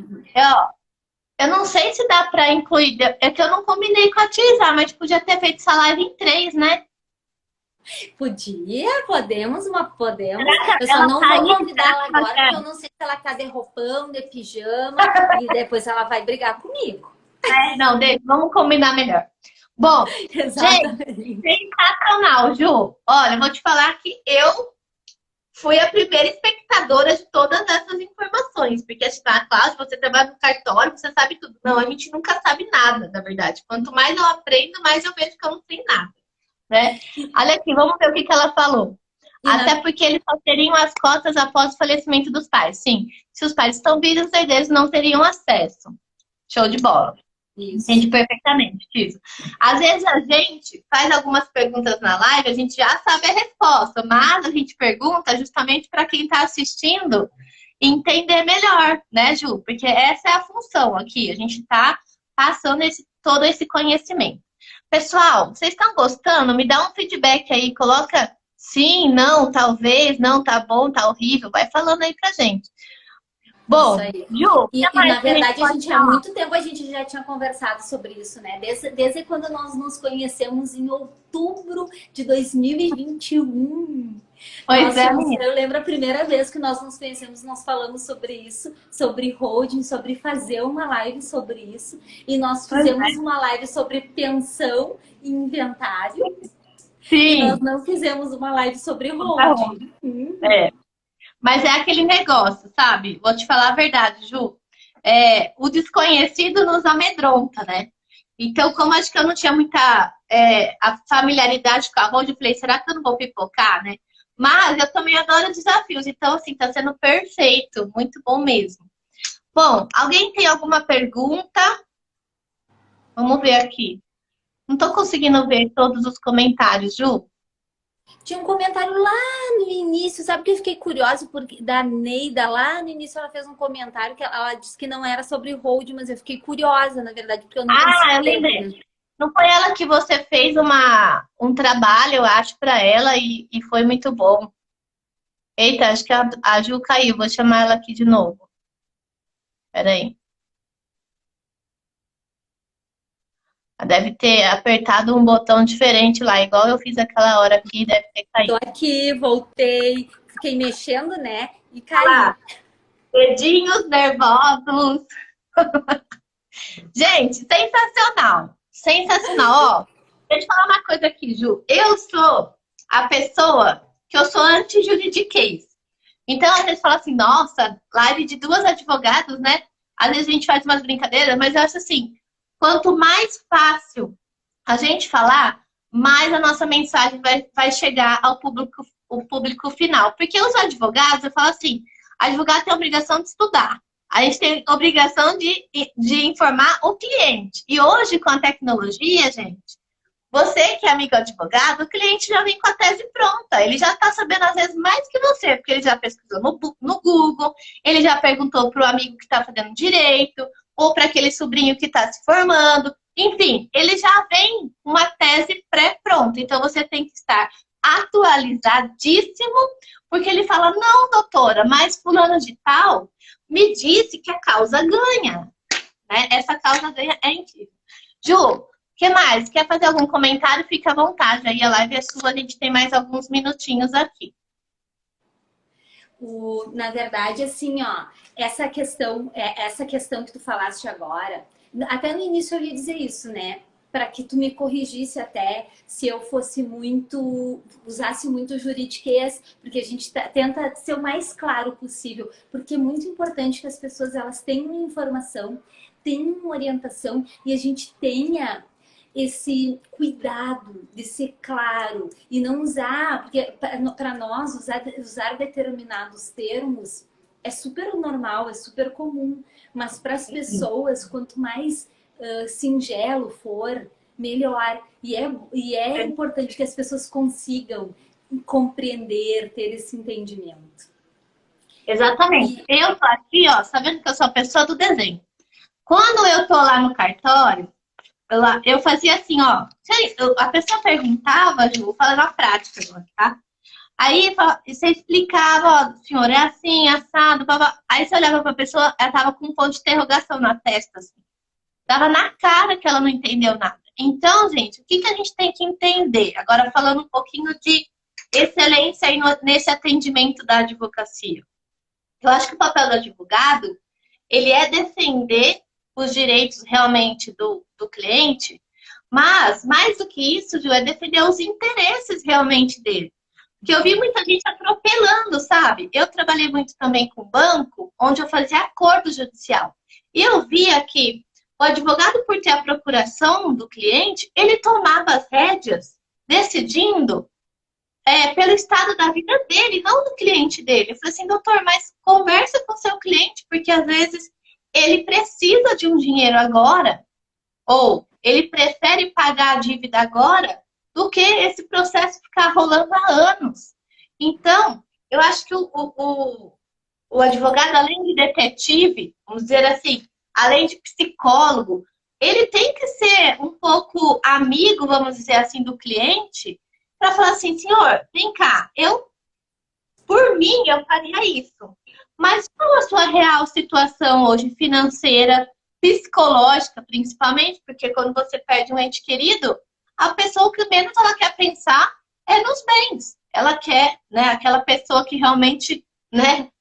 Eu não sei se dá para incluir, é que eu não combinei com a Tirzá, mas podia ter feito essa live em 3, né? Podemos. Eu só não vou convidar ela agora, porque eu não sei se ela tá de roupão, de pijama, e depois ela vai brigar comigo. Não, vamos combinar melhor. Bom, gente, sensacional, Ju. Olha, eu vou te falar que eu fui a primeira espectadora de todas essas informações. Porque, claro, você trabalha no cartório, você sabe tudo. Não, a gente nunca sabe nada, na verdade. Quanto mais eu aprendo, mais eu vejo que eu não sei nada. Né? Olha aqui, vamos ver o que ela falou. Até porque eles só teriam as cotas após o falecimento dos pais. Sim, se os pais estão vivos, os herdeiros não teriam acesso. Show de bola. Isso. Entende perfeitamente, Tiso. Às vezes a gente faz algumas perguntas na live, a gente já sabe a resposta, mas a gente pergunta justamente para quem está assistindo entender melhor, né, Ju? Porque essa é a função aqui, a gente está passando todo esse conhecimento. Pessoal, vocês estão gostando? Me dá um feedback aí, coloca sim, não, talvez, não, tá bom, tá horrível, vai falando aí pra gente. Isso Bom, aí. Ju, o que E, mais na que a gente verdade, a pode gente há falar? muito tempo a gente já tinha conversado sobre isso, né? Desde quando nós nos conhecemos em outubro de 2021. Pois é, menina. Eu lembro a primeira vez que nós nos conhecemos, nós falamos sobre isso, sobre holding, sobre fazer uma live sobre isso. E nós Pois fizemos é. uma live sobre pensão e inventário. E nós Sim, não fizemos uma live sobre tá holding. ruim. É. Mas é aquele negócio, sabe? Vou te falar a verdade, Ju. O desconhecido nos amedronta, né? Então, como acho que eu não tinha muita a familiaridade com a Rose, eu falei, será que eu não vou pipocar, né? Mas eu também adoro desafios, então, assim, tá sendo perfeito, muito bom mesmo. Bom, alguém tem alguma pergunta? Vamos ver aqui. Não tô conseguindo ver todos os comentários, Ju. Tinha um comentário lá no início, sabe que eu fiquei curiosa porque da Neida lá no início ela fez um comentário que ela disse que não era sobre hold, mas eu fiquei curiosa, na verdade, porque eu não Ah, eu consegui lembrei. ler. Não foi ela que você fez um trabalho, eu acho, para ela e foi muito bom. Eita, acho que a Ju caiu. Vou chamar ela aqui de novo. Peraí. Ela deve ter apertado um botão diferente lá, igual eu fiz aquela hora aqui, deve ter Tô caído. aqui, voltei, fiquei mexendo, né? E Olha caí. lá, dedinhos nervosos. Gente, sensacional. Sensacional. Ó, deixa eu falar uma coisa aqui, Ju. Eu sou a pessoa que eu sou anti-juridiquês. Então, às vezes fala assim, nossa, live de duas advogadas, né? Às vezes a gente faz umas brincadeiras, mas eu acho assim, quanto mais fácil a gente falar, mais a nossa mensagem vai chegar o público final. Porque os advogados, eu falo assim, advogado tem a obrigação de estudar. A gente tem a obrigação de informar o cliente. E hoje, com a tecnologia, gente, você que é amigo advogado, o cliente já vem com a tese pronta. Ele já está sabendo, às vezes, mais que você, porque ele já pesquisou no Google, ele já perguntou para o amigo que está fazendo direito, ou para aquele sobrinho que está se formando. Enfim, ele já vem com uma tese pré-pronta. Então, você tem que estar atualizadíssimo, porque ele fala, não, doutora, mas fulano de tal me disse que a causa ganha. Né? Essa causa ganha é incrível. Ju, o que mais? Quer fazer algum comentário? Fica à vontade. Aí a live é sua, a gente tem mais alguns minutinhos aqui. Na verdade, assim, ó, essa questão que tu falaste agora, até no início eu ia dizer isso, né? Para que tu me corrigisse até se eu fosse usasse muito juridiquês, porque a gente tenta ser o mais claro possível, porque é muito importante que as pessoas elas tenham informação, tenham orientação e a gente tenha esse cuidado de ser claro e não usar, porque para nós usar determinados termos é super normal, é super comum, mas para as pessoas, quanto mais singelo for, melhor. E é importante que as pessoas consigam compreender, ter esse entendimento. Exatamente. Eu tô aqui, ó, sabendo que eu sou a pessoa do desenho. Quando eu tô lá no cartório, eu fazia assim, ó. A pessoa perguntava, Ju, vou falar na prática agora, tá? Aí você explicava, ó, senhor, é assim, assado, blá. Aí você olhava pra pessoa, ela tava com um ponto de interrogação na testa, assim. Tava na cara que ela não entendeu nada. Então, gente, o que a gente tem que entender? Agora, falando um pouquinho de excelência aí nesse atendimento da advocacia. Eu acho que o papel do advogado, ele é defender os direitos realmente do cliente, mas, mais do que isso, Ju, é defender os interesses realmente dele. Porque eu vi muita gente atropelando, sabe? Eu trabalhei muito também com banco, onde eu fazia acordo judicial. E eu via que o advogado, por ter a procuração do cliente, ele tomava as rédeas, decidindo pelo estado da vida dele, não do cliente dele. Eu falei assim, doutor, mas conversa com o seu cliente, porque às vezes ele precisa de um dinheiro agora Ou ele prefere pagar a dívida agora do que esse processo ficar rolando há anos. Então, eu acho que o advogado, além de detetive, vamos dizer assim, além de psicólogo, ele tem que ser um pouco amigo, vamos dizer assim, do cliente, para falar assim, senhor, vem cá, por mim, eu faria isso. Mas qual a sua real situação hoje, financeira, psicológica, principalmente? Porque quando você perde um ente querido, a pessoa que menos ela quer pensar é nos bens. Ela quer, né, aquela pessoa que realmente, né,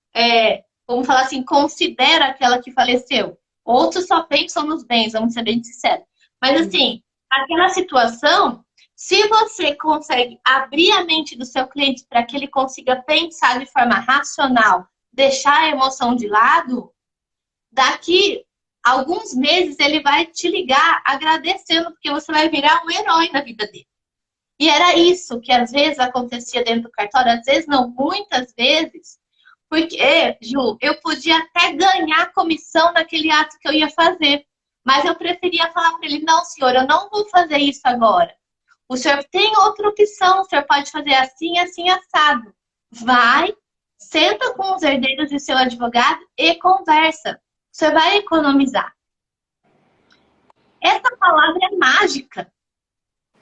vamos falar assim, considera aquela que faleceu. Outros só pensam nos bens, vamos ser bem sinceros. Mas assim, aquela situação, se você consegue abrir a mente do seu cliente para que ele consiga pensar de forma racional, deixar a emoção de lado, daqui alguns meses ele vai te ligar agradecendo, porque você vai virar um herói na vida dele. E era isso que às vezes acontecia dentro do cartório, às vezes não, muitas vezes, porque, Ju, eu podia até ganhar comissão naquele ato que eu ia fazer, mas eu preferia falar para ele, não, senhor, eu não vou fazer isso agora. O senhor tem outra opção, o senhor pode fazer assim, assim, assado. Vai, senta com os herdeiros e seu advogado e conversa. O senhor vai economizar. Essa palavra é mágica.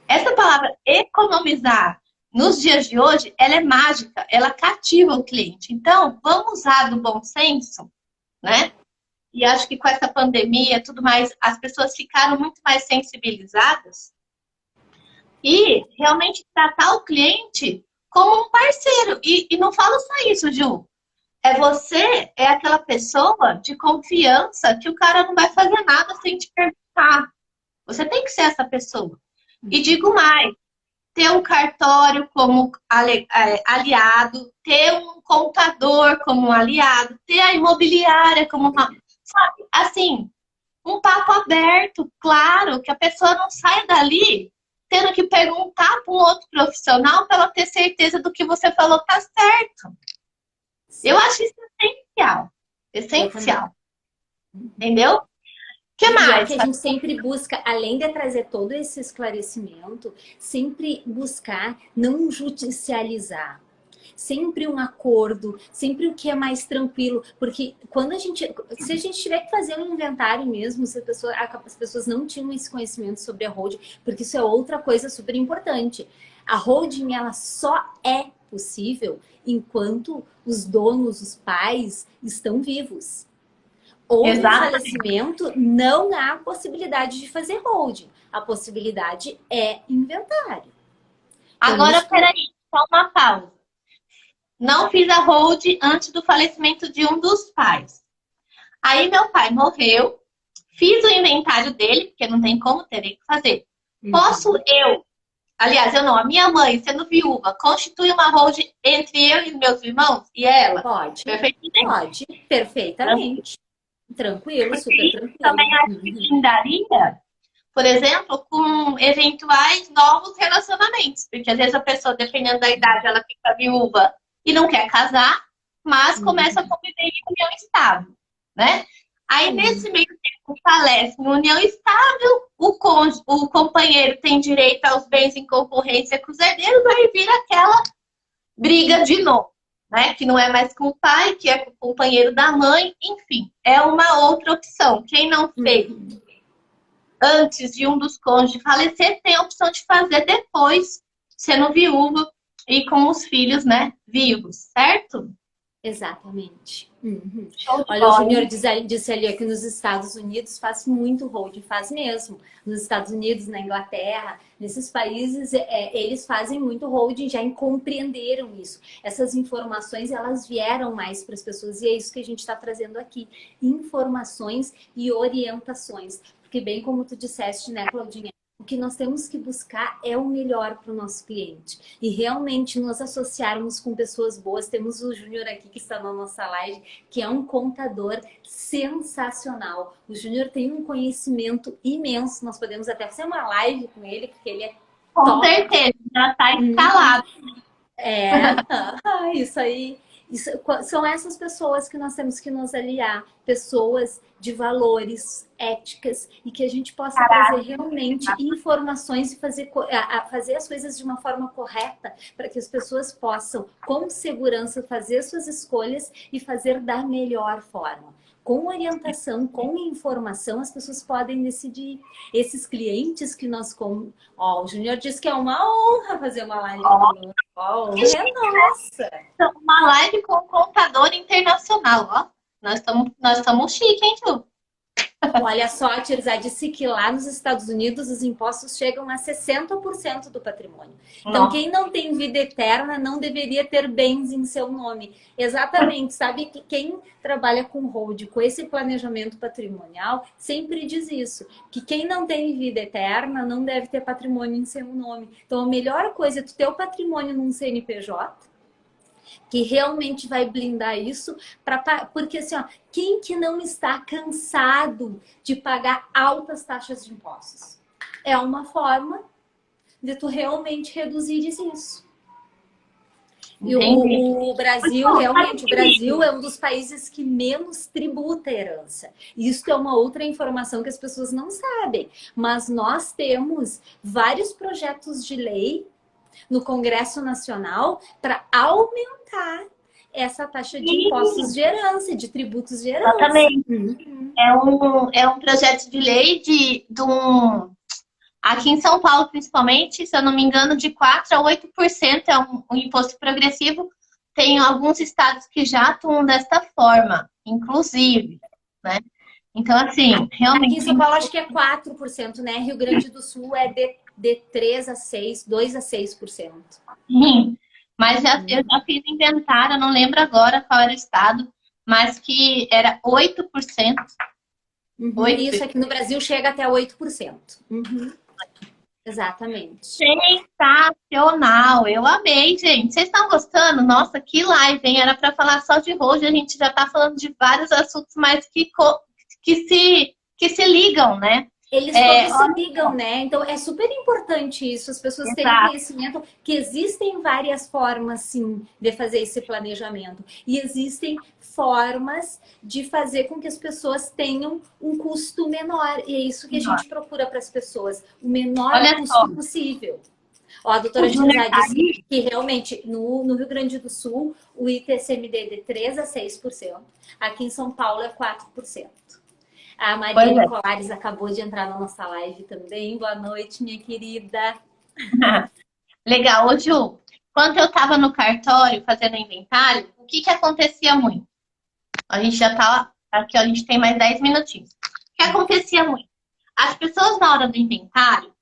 Essa palavra economizar, nos dias de hoje, ela é mágica, ela cativa o cliente. Então, vamos usar do bom senso, né? E acho que com essa pandemia e tudo mais, as pessoas ficaram muito mais sensibilizadas e realmente tratar o cliente como um parceiro. E não falo só isso, Ju. Você é aquela pessoa de confiança que o cara não vai fazer nada sem te perguntar. Você tem que ser essa pessoa. E digo mais, ter um cartório como aliado, ter um contador como aliado, ter a imobiliária como uma, sabe, assim, um papo aberto, claro, que a pessoa não sai dali tendo que perguntar para um outro profissional para ela ter certeza do que você falou tá certo. Eu acho isso essencial. Essencial. Entendeu? O que mais? É que a gente sempre busca, além de trazer todo esse esclarecimento, sempre buscar não judicializar. Sempre um acordo, sempre o que é mais tranquilo, porque quando se a gente tiver que fazer um inventário mesmo, se as pessoas não tinham esse conhecimento sobre a holding, porque isso é outra coisa super importante. A holding, ela só é possível enquanto os donos, os pais, estão vivos. Houve um falecimento, não há possibilidade de fazer holding. A possibilidade é inventário. Agora, peraí, só uma pausa. Não fiz a hold antes do falecimento de um dos pais. Aí meu pai morreu, fiz o inventário dele, porque não tem como, terei que fazer. Posso aliás, eu não, a minha mãe, sendo viúva, constitui uma hold entre eu e meus irmãos e ela? Pode. Perfeitamente. Pode, perfeitamente. Tranquilo, super tranquilo. Também acho que brindaria, por exemplo, com eventuais novos relacionamentos. Porque às vezes a pessoa, dependendo da idade, ela fica viúva e não quer casar, mas começa a conviver em união estável, né? Aí, nesse meio tempo, falece em união estável, o companheiro tem direito aos bens em concorrência com os herdeiros, aí vira aquela briga de novo, né? Que não é mais com o pai, que é com o companheiro da mãe, enfim, é uma outra opção. Quem não fez antes de um dos cônjuges falecer, tem a opção de fazer depois, sendo viúvo e com os filhos, né, vivos, certo? Exatamente. Olha, o Júnior disse ali que nos Estados Unidos faz muito holding, faz mesmo. Nos Estados Unidos, na Inglaterra, nesses países, eles fazem muito holding, já compreenderam isso. Essas informações, elas vieram mais para as pessoas e é isso que a gente está trazendo aqui. Informações e orientações. Porque bem como tu disseste, né, Claudinha? O que nós temos que buscar é o melhor para o nosso cliente. E realmente nos associarmos com pessoas boas. Temos o Júnior aqui que está na nossa live, que é um contador sensacional. O Júnior tem um conhecimento imenso. Nós podemos até fazer uma live com ele, porque ele é top. Com certeza, já está escalado. Isso aí. São essas pessoas que nós temos que nos aliar. pessoas de valores, éticas, e que a gente possa trazer realmente informações e fazer as coisas de uma forma correta para que as pessoas possam, com segurança, fazer suas escolhas e fazer da melhor forma. Com orientação, com informação, as pessoas podem decidir. Esses clientes que nós... Ó, o Júnior disse que é uma honra fazer uma live conosco. Ó, honra é nossa! Uma live com um contador internacional, ó. Nós estamos chique, hein, Ju? Olha só, a Tirzá disse que lá nos Estados Unidos os impostos chegam a 60% do patrimônio. Então, quem não tem vida eterna não deveria ter bens em seu nome. Exatamente, sabe que quem trabalha com hold, com esse planejamento patrimonial, sempre diz isso, que quem não tem vida eterna não deve ter patrimônio em seu nome. Então, a melhor coisa é tu ter o patrimônio num CNPJ, que realmente vai blindar isso, porque assim, ó, quem que não está cansado de pagar altas taxas de impostos? É uma forma de tu realmente reduzir isso. E o Brasil, realmente, o Brasil é um dos países que menos tributa a herança. Isso é uma outra informação que as pessoas não sabem. Mas nós temos vários projetos de lei no Congresso Nacional para aumentar essa taxa de impostos de herança, de tributos de herança. Exatamente. É um projeto de lei aqui em São Paulo, principalmente, se eu não me engano, de 4% a 8% é um imposto progressivo. Tem alguns estados que já atuam desta forma, inclusive, né? Então, assim, realmente... Aqui em São Paulo acho que é 4%, né? Rio Grande do Sul é de 3 a 6, 2 a 6%. Sim, mas eu já fiz inventário, eu não lembro agora qual era o estado, mas que era 8%. Isso aqui no Brasil chega até 8%. Exatamente. Sensacional! Eu amei, gente. Vocês estão gostando? Nossa, que live, hein? Era para falar só de hoje, a gente já está falando de vários assuntos, mas que se ligam, né? Eles todos se ligam, né? Então é super importante isso, as pessoas terem conhecimento que existem várias formas, sim, de fazer esse planejamento. E existem formas de fazer com que as pessoas tenham um custo menor. E é isso que a gente procura para as pessoas, o menor custo possível. Ó, a doutora Tirzá disse que realmente no Rio Grande do Sul o ITCMD é de 3 a 6%. Aqui em São Paulo é 4%. A Maria Nicolares acabou de entrar na nossa live também. Boa noite, minha querida. Legal. Ô, Ju, quando eu estava no cartório fazendo inventário, o que acontecia muito? A gente já tá aqui, a gente tem mais 10 minutinhos. O que acontecia muito? As pessoas na hora do inventário,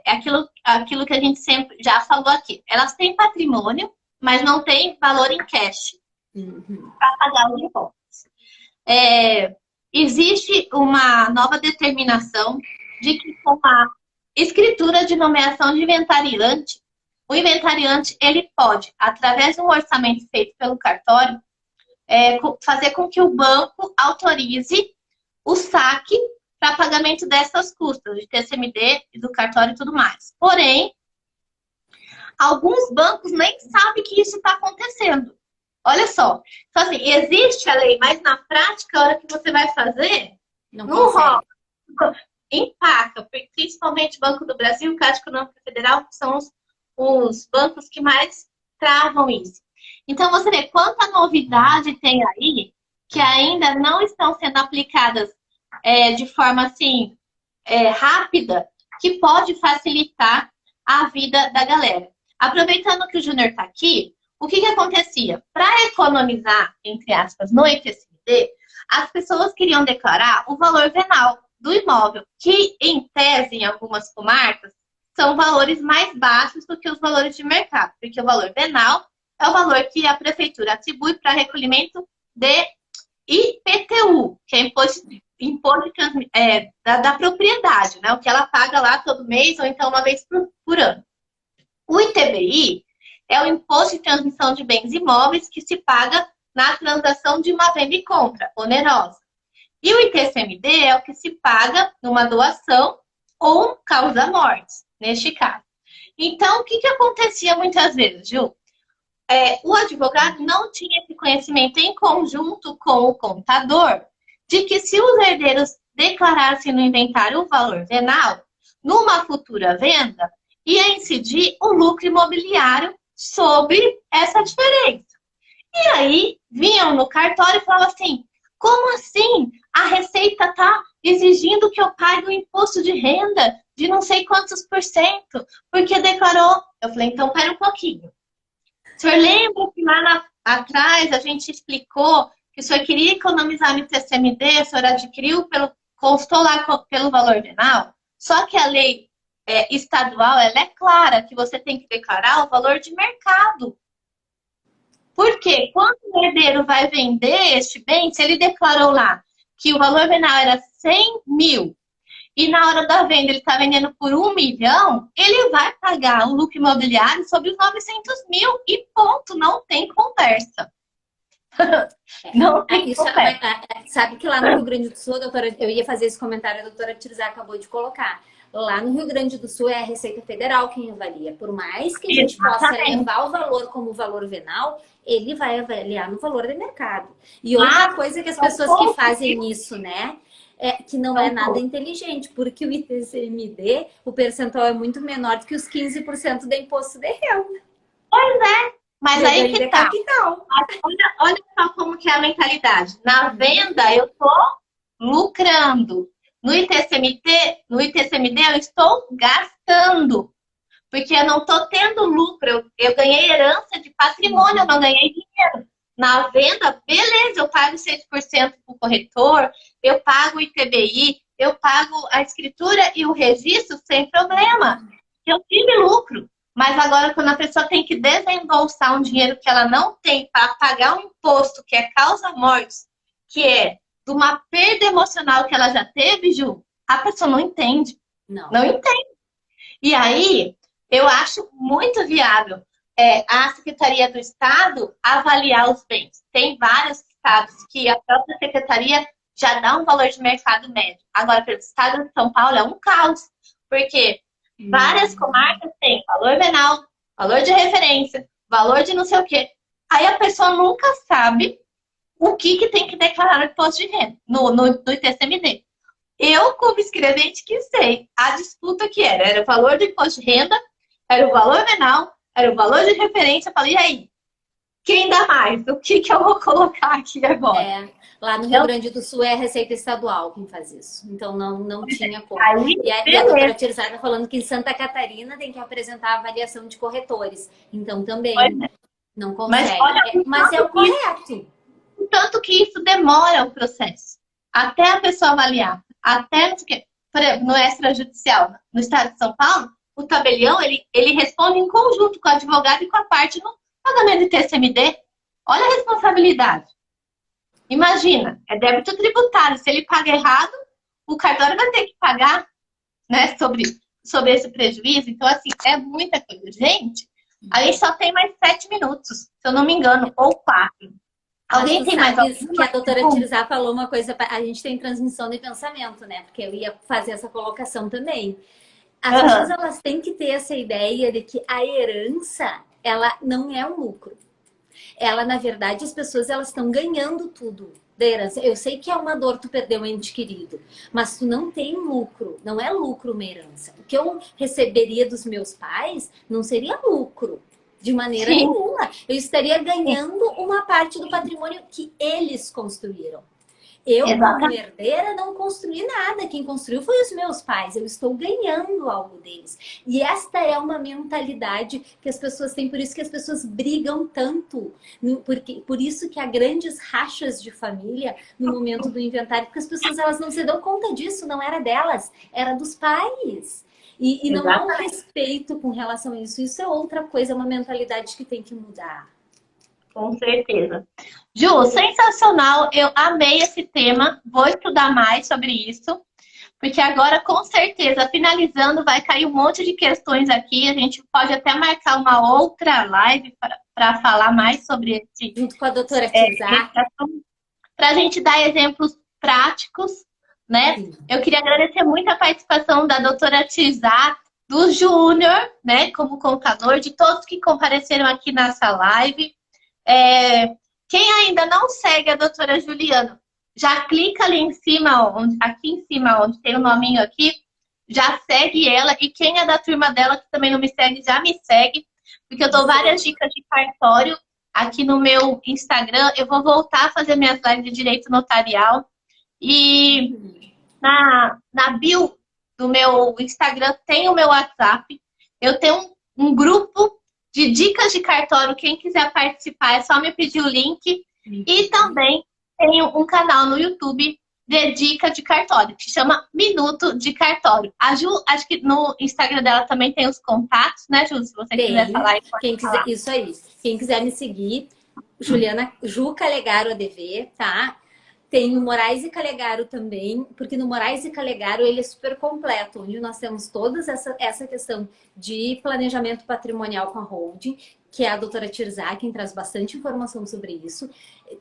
aquilo que a gente sempre já falou aqui. Elas têm patrimônio, mas não têm valor em cash para pagar os impostos. Existe uma nova determinação de que com a escritura de nomeação de inventariante, o inventariante ele pode, através de um orçamento feito pelo cartório, fazer com que o banco autorize o saque para pagamento dessas custas, de TCMD e do cartório e tudo mais. Porém, alguns bancos nem sabem que isso está acontecendo. Olha só. Então, assim, existe a lei, mas na prática, a hora que você vai fazer, não rola. Empaca, principalmente o Banco do Brasil, Caixa Econômica Federal, que são os bancos que mais travam isso. Então, você vê quanta novidade tem aí que ainda não estão sendo aplicadas de forma, assim, rápida, que pode facilitar a vida da galera. Aproveitando que o Júnior está aqui, o que acontecia? Para economizar, entre aspas, no ITCMD, as pessoas queriam declarar o valor venal do imóvel, que, em tese, em algumas comarcas, são valores mais baixos do que os valores de mercado, porque o valor venal é o valor que a prefeitura atribui para recolhimento de IPTU, que é imposto da propriedade, né? O que ela paga lá todo mês ou então uma vez por ano. O ITBI é o Imposto de Transmissão de Bens Imóveis que se paga na transação de uma venda e compra onerosa. E o ITCMD é o que se paga numa doação ou causa morte, neste caso. Então, o que acontecia muitas vezes, Ju? o advogado não tinha esse conhecimento em conjunto com o contador de que se os herdeiros declarassem no inventário o valor venal, numa futura venda, ia incidir o lucro imobiliário sobre essa diferença. E aí, vinham no cartório e falavam assim, como assim? A Receita está exigindo que eu pague o imposto de renda de não sei quantos por cento, porque declarou. Eu falei, então, pera um pouquinho. O senhor lembra que lá atrás a gente explicou que o senhor queria economizar no TCMD, o senhor adquiriu, constou lá pelo valor venal? Só que a lei estadual, ela é clara, que você tem que declarar o valor de mercado. Porque quando o herdeiro vai vender este bem, se ele declarou lá que o valor venal era 100 mil e na hora da venda ele está vendendo por 1 milhão, ele vai pagar o lucro imobiliário sobre os 900 mil e ponto, não tem conversa. Não tem conversa. Sabe que lá no Rio Grande do Sul, doutora, eu ia fazer esse comentário, a doutora Tirzá acabou de colocar. Lá no Rio Grande do Sul é a Receita Federal quem avalia. Por mais que a gente possa levar o valor como valor venal, ele vai avaliar no valor de mercado. E outra coisa que as pessoas que fazem isso, né? Que não é nada inteligente, porque o ITCMD, o percentual é muito menor do que os 15% de imposto de renda. Pois é, mas aí que tá. Olha só como que é a mentalidade. Na venda, eu tô lucrando. No ITCMD eu estou gastando. Porque eu não tô tendo lucro. Eu ganhei herança de patrimônio, eu não ganhei dinheiro. Na venda, beleza, eu pago 6% para o corretor, eu pago o ITBI, eu pago a escritura e o registro sem problema. Eu tive lucro. Mas agora, quando a pessoa tem que desembolsar um dinheiro que ela não tem para pagar um imposto que é causa-morte, que é de uma perda emocional que ela já teve, Ju, a pessoa não entende. Não entende. E aí, eu acho muito viável a Secretaria do Estado avaliar os bens. Tem vários estados que a própria Secretaria já dá um valor de mercado médio. Agora, pelo estado de São Paulo, é um caos. Porque várias comarcas têm valor venal, valor de referência, valor de não sei o quê. Aí a pessoa nunca sabe o que tem que declarar no imposto de renda, no ITCMD. Eu, como escrevente, que sei a disputa que era o valor do imposto de renda, era o valor venal, era o valor de referência. Eu falei, e aí? Quem dá mais? O que eu vou colocar aqui agora? Lá no Rio Grande do Sul é a Receita Estadual quem faz isso. Então não tinha como. E a doutora Tirzá está falando que em Santa Catarina tem que apresentar a avaliação de corretores. Então também não consegue. Mas é o correto. Tanto que isso demora o processo. Até a pessoa avaliar. Até, por exemplo, no extrajudicial, no estado de São Paulo, o tabelião, ele responde em conjunto com o advogado e com a parte no pagamento de TCMD. Olha a responsabilidade. Imagina, é débito tributário. Se ele paga errado, o cartório vai ter que pagar, né, sobre esse prejuízo. Então, assim, é muita coisa. Gente, a gente só tem mais 7 minutos, se eu não me engano, ou 4. Alguém tem mais alguma? Que a doutora Tirzá falou uma coisa, a gente tem transmissão de pensamento, né? Porque eu ia fazer essa colocação também. As pessoas, elas têm que ter essa ideia de que a herança, ela não é um lucro. Ela, na verdade, as pessoas, elas estão ganhando tudo da herança. Eu sei que é uma dor tu perder um ente querido, mas tu não tem lucro. Não é lucro uma herança. O que eu receberia dos meus pais não seria lucro. De maneira nenhuma. Eu estaria ganhando uma parte do patrimônio que eles construíram. Eu, como herdeira, não construí nada. Quem construiu foi os meus pais. Eu estou ganhando algo deles. E esta é uma mentalidade que as pessoas têm. Por isso que as pessoas brigam tanto. Por isso que há grandes rachas de família no momento do inventário. Porque as pessoas, elas não se dão conta disso. Não era delas. Era dos pais. E não há um respeito com relação a isso. Isso é outra coisa, uma mentalidade que tem que mudar. Com certeza. Ju, sensacional. Eu amei esse tema. Vou estudar mais sobre isso. Porque agora, com certeza, finalizando, vai cair um monte de questões aqui. A gente pode até marcar uma outra live para falar mais sobre esse... Junto com a doutora Tirzá. Para a gente dar exemplos práticos, né? Eu queria agradecer muito a participação da doutora Tirzá. do Júnior, né, como contador, de todos que compareceram aqui nessa live. Quem ainda não segue a doutora Juliana, já clica ali em cima, aqui em cima, onde tem o nominho aqui, já segue ela. E quem é da turma dela, que também não me segue, já me segue, porque eu dou várias dicas de cartório aqui no meu Instagram. Eu vou voltar a fazer minhas lives de direito notarial. E na bio do meu Instagram tem o meu WhatsApp. Eu tenho um grupo de dicas de cartório. Quem quiser participar é só me pedir o link. E também tenho um canal no YouTube de dica de cartório, que chama Minuto de Cartório. A Ju, acho que no Instagram dela também tem os contatos, né, Ju? Se você quiser falar, quem quiser, isso aí. Quem quiser me seguir, Juliana Ju Calegaro ADV, tá? Tem o Moraes e Calegaro também, porque no Moraes e Calegaro ele é super completo, onde nós temos toda essa questão de planejamento patrimonial com a holding, que é a doutora Tirzá, quem traz bastante informação sobre isso.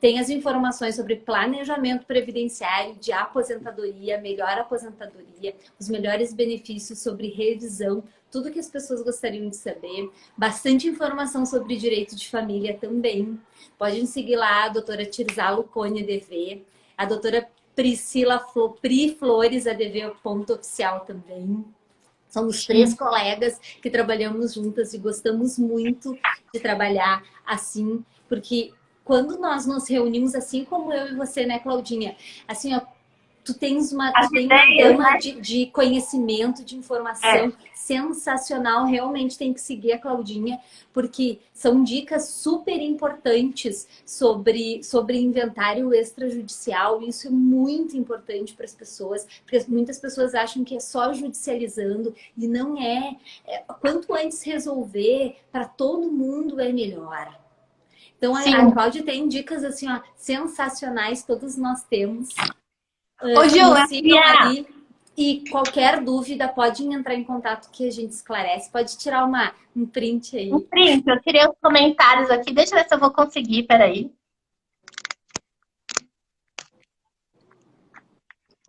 Tem as informações sobre planejamento previdenciário, de aposentadoria, melhor aposentadoria, os melhores benefícios sobre revisão, tudo que as pessoas gostariam de saber. Bastante informação sobre direito de família também. Podem seguir lá a doutora Tirzá Lucone ADV, a doutora Priscila Pri Flores ADV ponto oficial também. Somos 3 colegas que trabalhamos juntas e gostamos muito de trabalhar assim, porque quando nós nos reunimos, assim como eu e você, né, Claudinha? Assim, ó, tu tem uma gama de conhecimento, de informação sensacional. Realmente tem que seguir a Claudinha, porque são dicas super importantes sobre inventário extrajudicial. Isso é muito importante para as pessoas, porque muitas pessoas acham que é só judicializando, e não é. Quanto antes resolver, para todo mundo é melhor. Então, a Cláudia tem dicas assim, ó, sensacionais, todos nós temos. Ô, Ju, ali, e qualquer dúvida pode entrar em contato que a gente esclarece. Pode tirar um print aí. Um print, eu tirei os comentários aqui. Deixa eu ver se eu vou conseguir, peraí.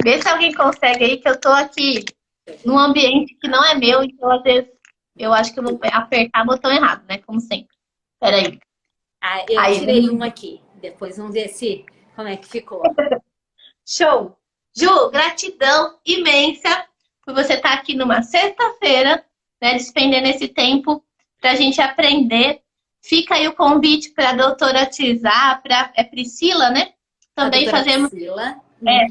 Vê se alguém consegue aí, que eu tô aqui num ambiente que não é meu, então às vezes eu acho que eu vou apertar o botão errado, né? Como sempre. Peraí. Eu tirei um aqui. Depois vamos ver como é que ficou. Show! Ju, gratidão imensa por você estar aqui numa sexta-feira, né, despendendo esse tempo para a gente aprender. Fica aí o convite para a doutora Tizá, para Priscila, né? Também fazemos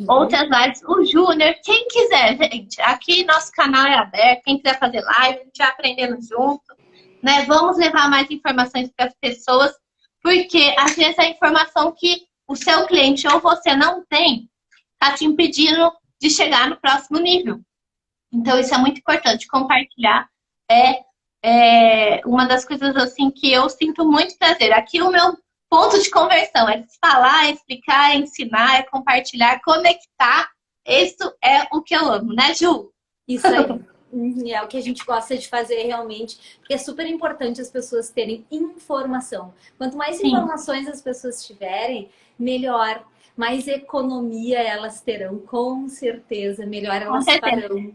outras lives. O Júnior, quem quiser, gente. Aqui nosso canal é aberto. Quem quiser fazer live, a gente vai aprendendo junto. Né? Vamos levar mais informações para as pessoas, porque às vezes a informação que o seu cliente ou você não tem está te impedindo de chegar no próximo nível. Então, isso é muito importante. Compartilhar é uma das coisas assim que eu sinto muito prazer. Aqui o meu ponto de conversão é falar, é explicar, é ensinar, é compartilhar, conectar. Isso é o que eu amo, né, Ju? Isso aí. É o que a gente gosta de fazer realmente, porque é super importante as pessoas terem informação. Quanto mais informações as pessoas tiverem, melhor. Mais economia elas terão, com certeza. Melhor elas farão.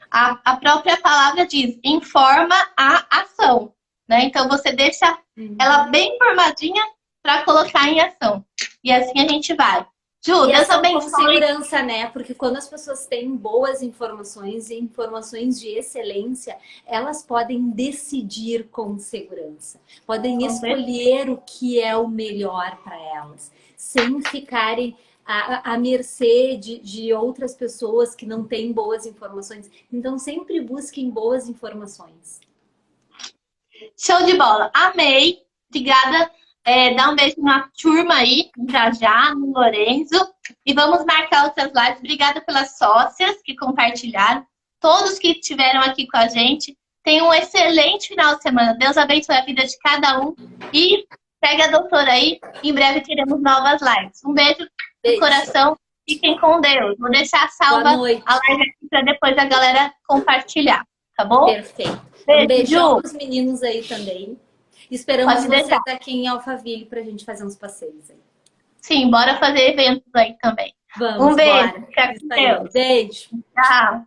A própria palavra diz, informa a ação. Né? Então, você deixa ela bem informadinha para colocar em ação. E assim a gente vai. Ju, Deus abençoe. Com segurança, né? Porque quando as pessoas têm boas informações e informações de excelência, elas podem decidir com segurança. Podem escolher o que é o melhor para elas, sem ficarem à mercê de outras pessoas que não têm boas informações. Então, sempre busquem boas informações. Show de bola. Amei. Obrigada. Dá um beijo na turma aí, já, no Lorenzo. E vamos marcar outras lives. Obrigada pelas sócias que compartilharam. Todos que estiveram aqui com a gente. Tenham um excelente final de semana. Deus abençoe a vida de cada um. E segue a doutora aí. Em breve teremos novas lives. Um beijo no coração. Fiquem com Deus. Vou deixar salva a live aqui para depois a galera compartilhar. Tá bom? Perfeito. Um beijão pros meninos aí também. Esperamos vocês aqui em Alphaville pra gente fazer uns passeios aí. Sim, bora fazer eventos aí também. Vamos, um beijo. Bora. Beijo. Tchau.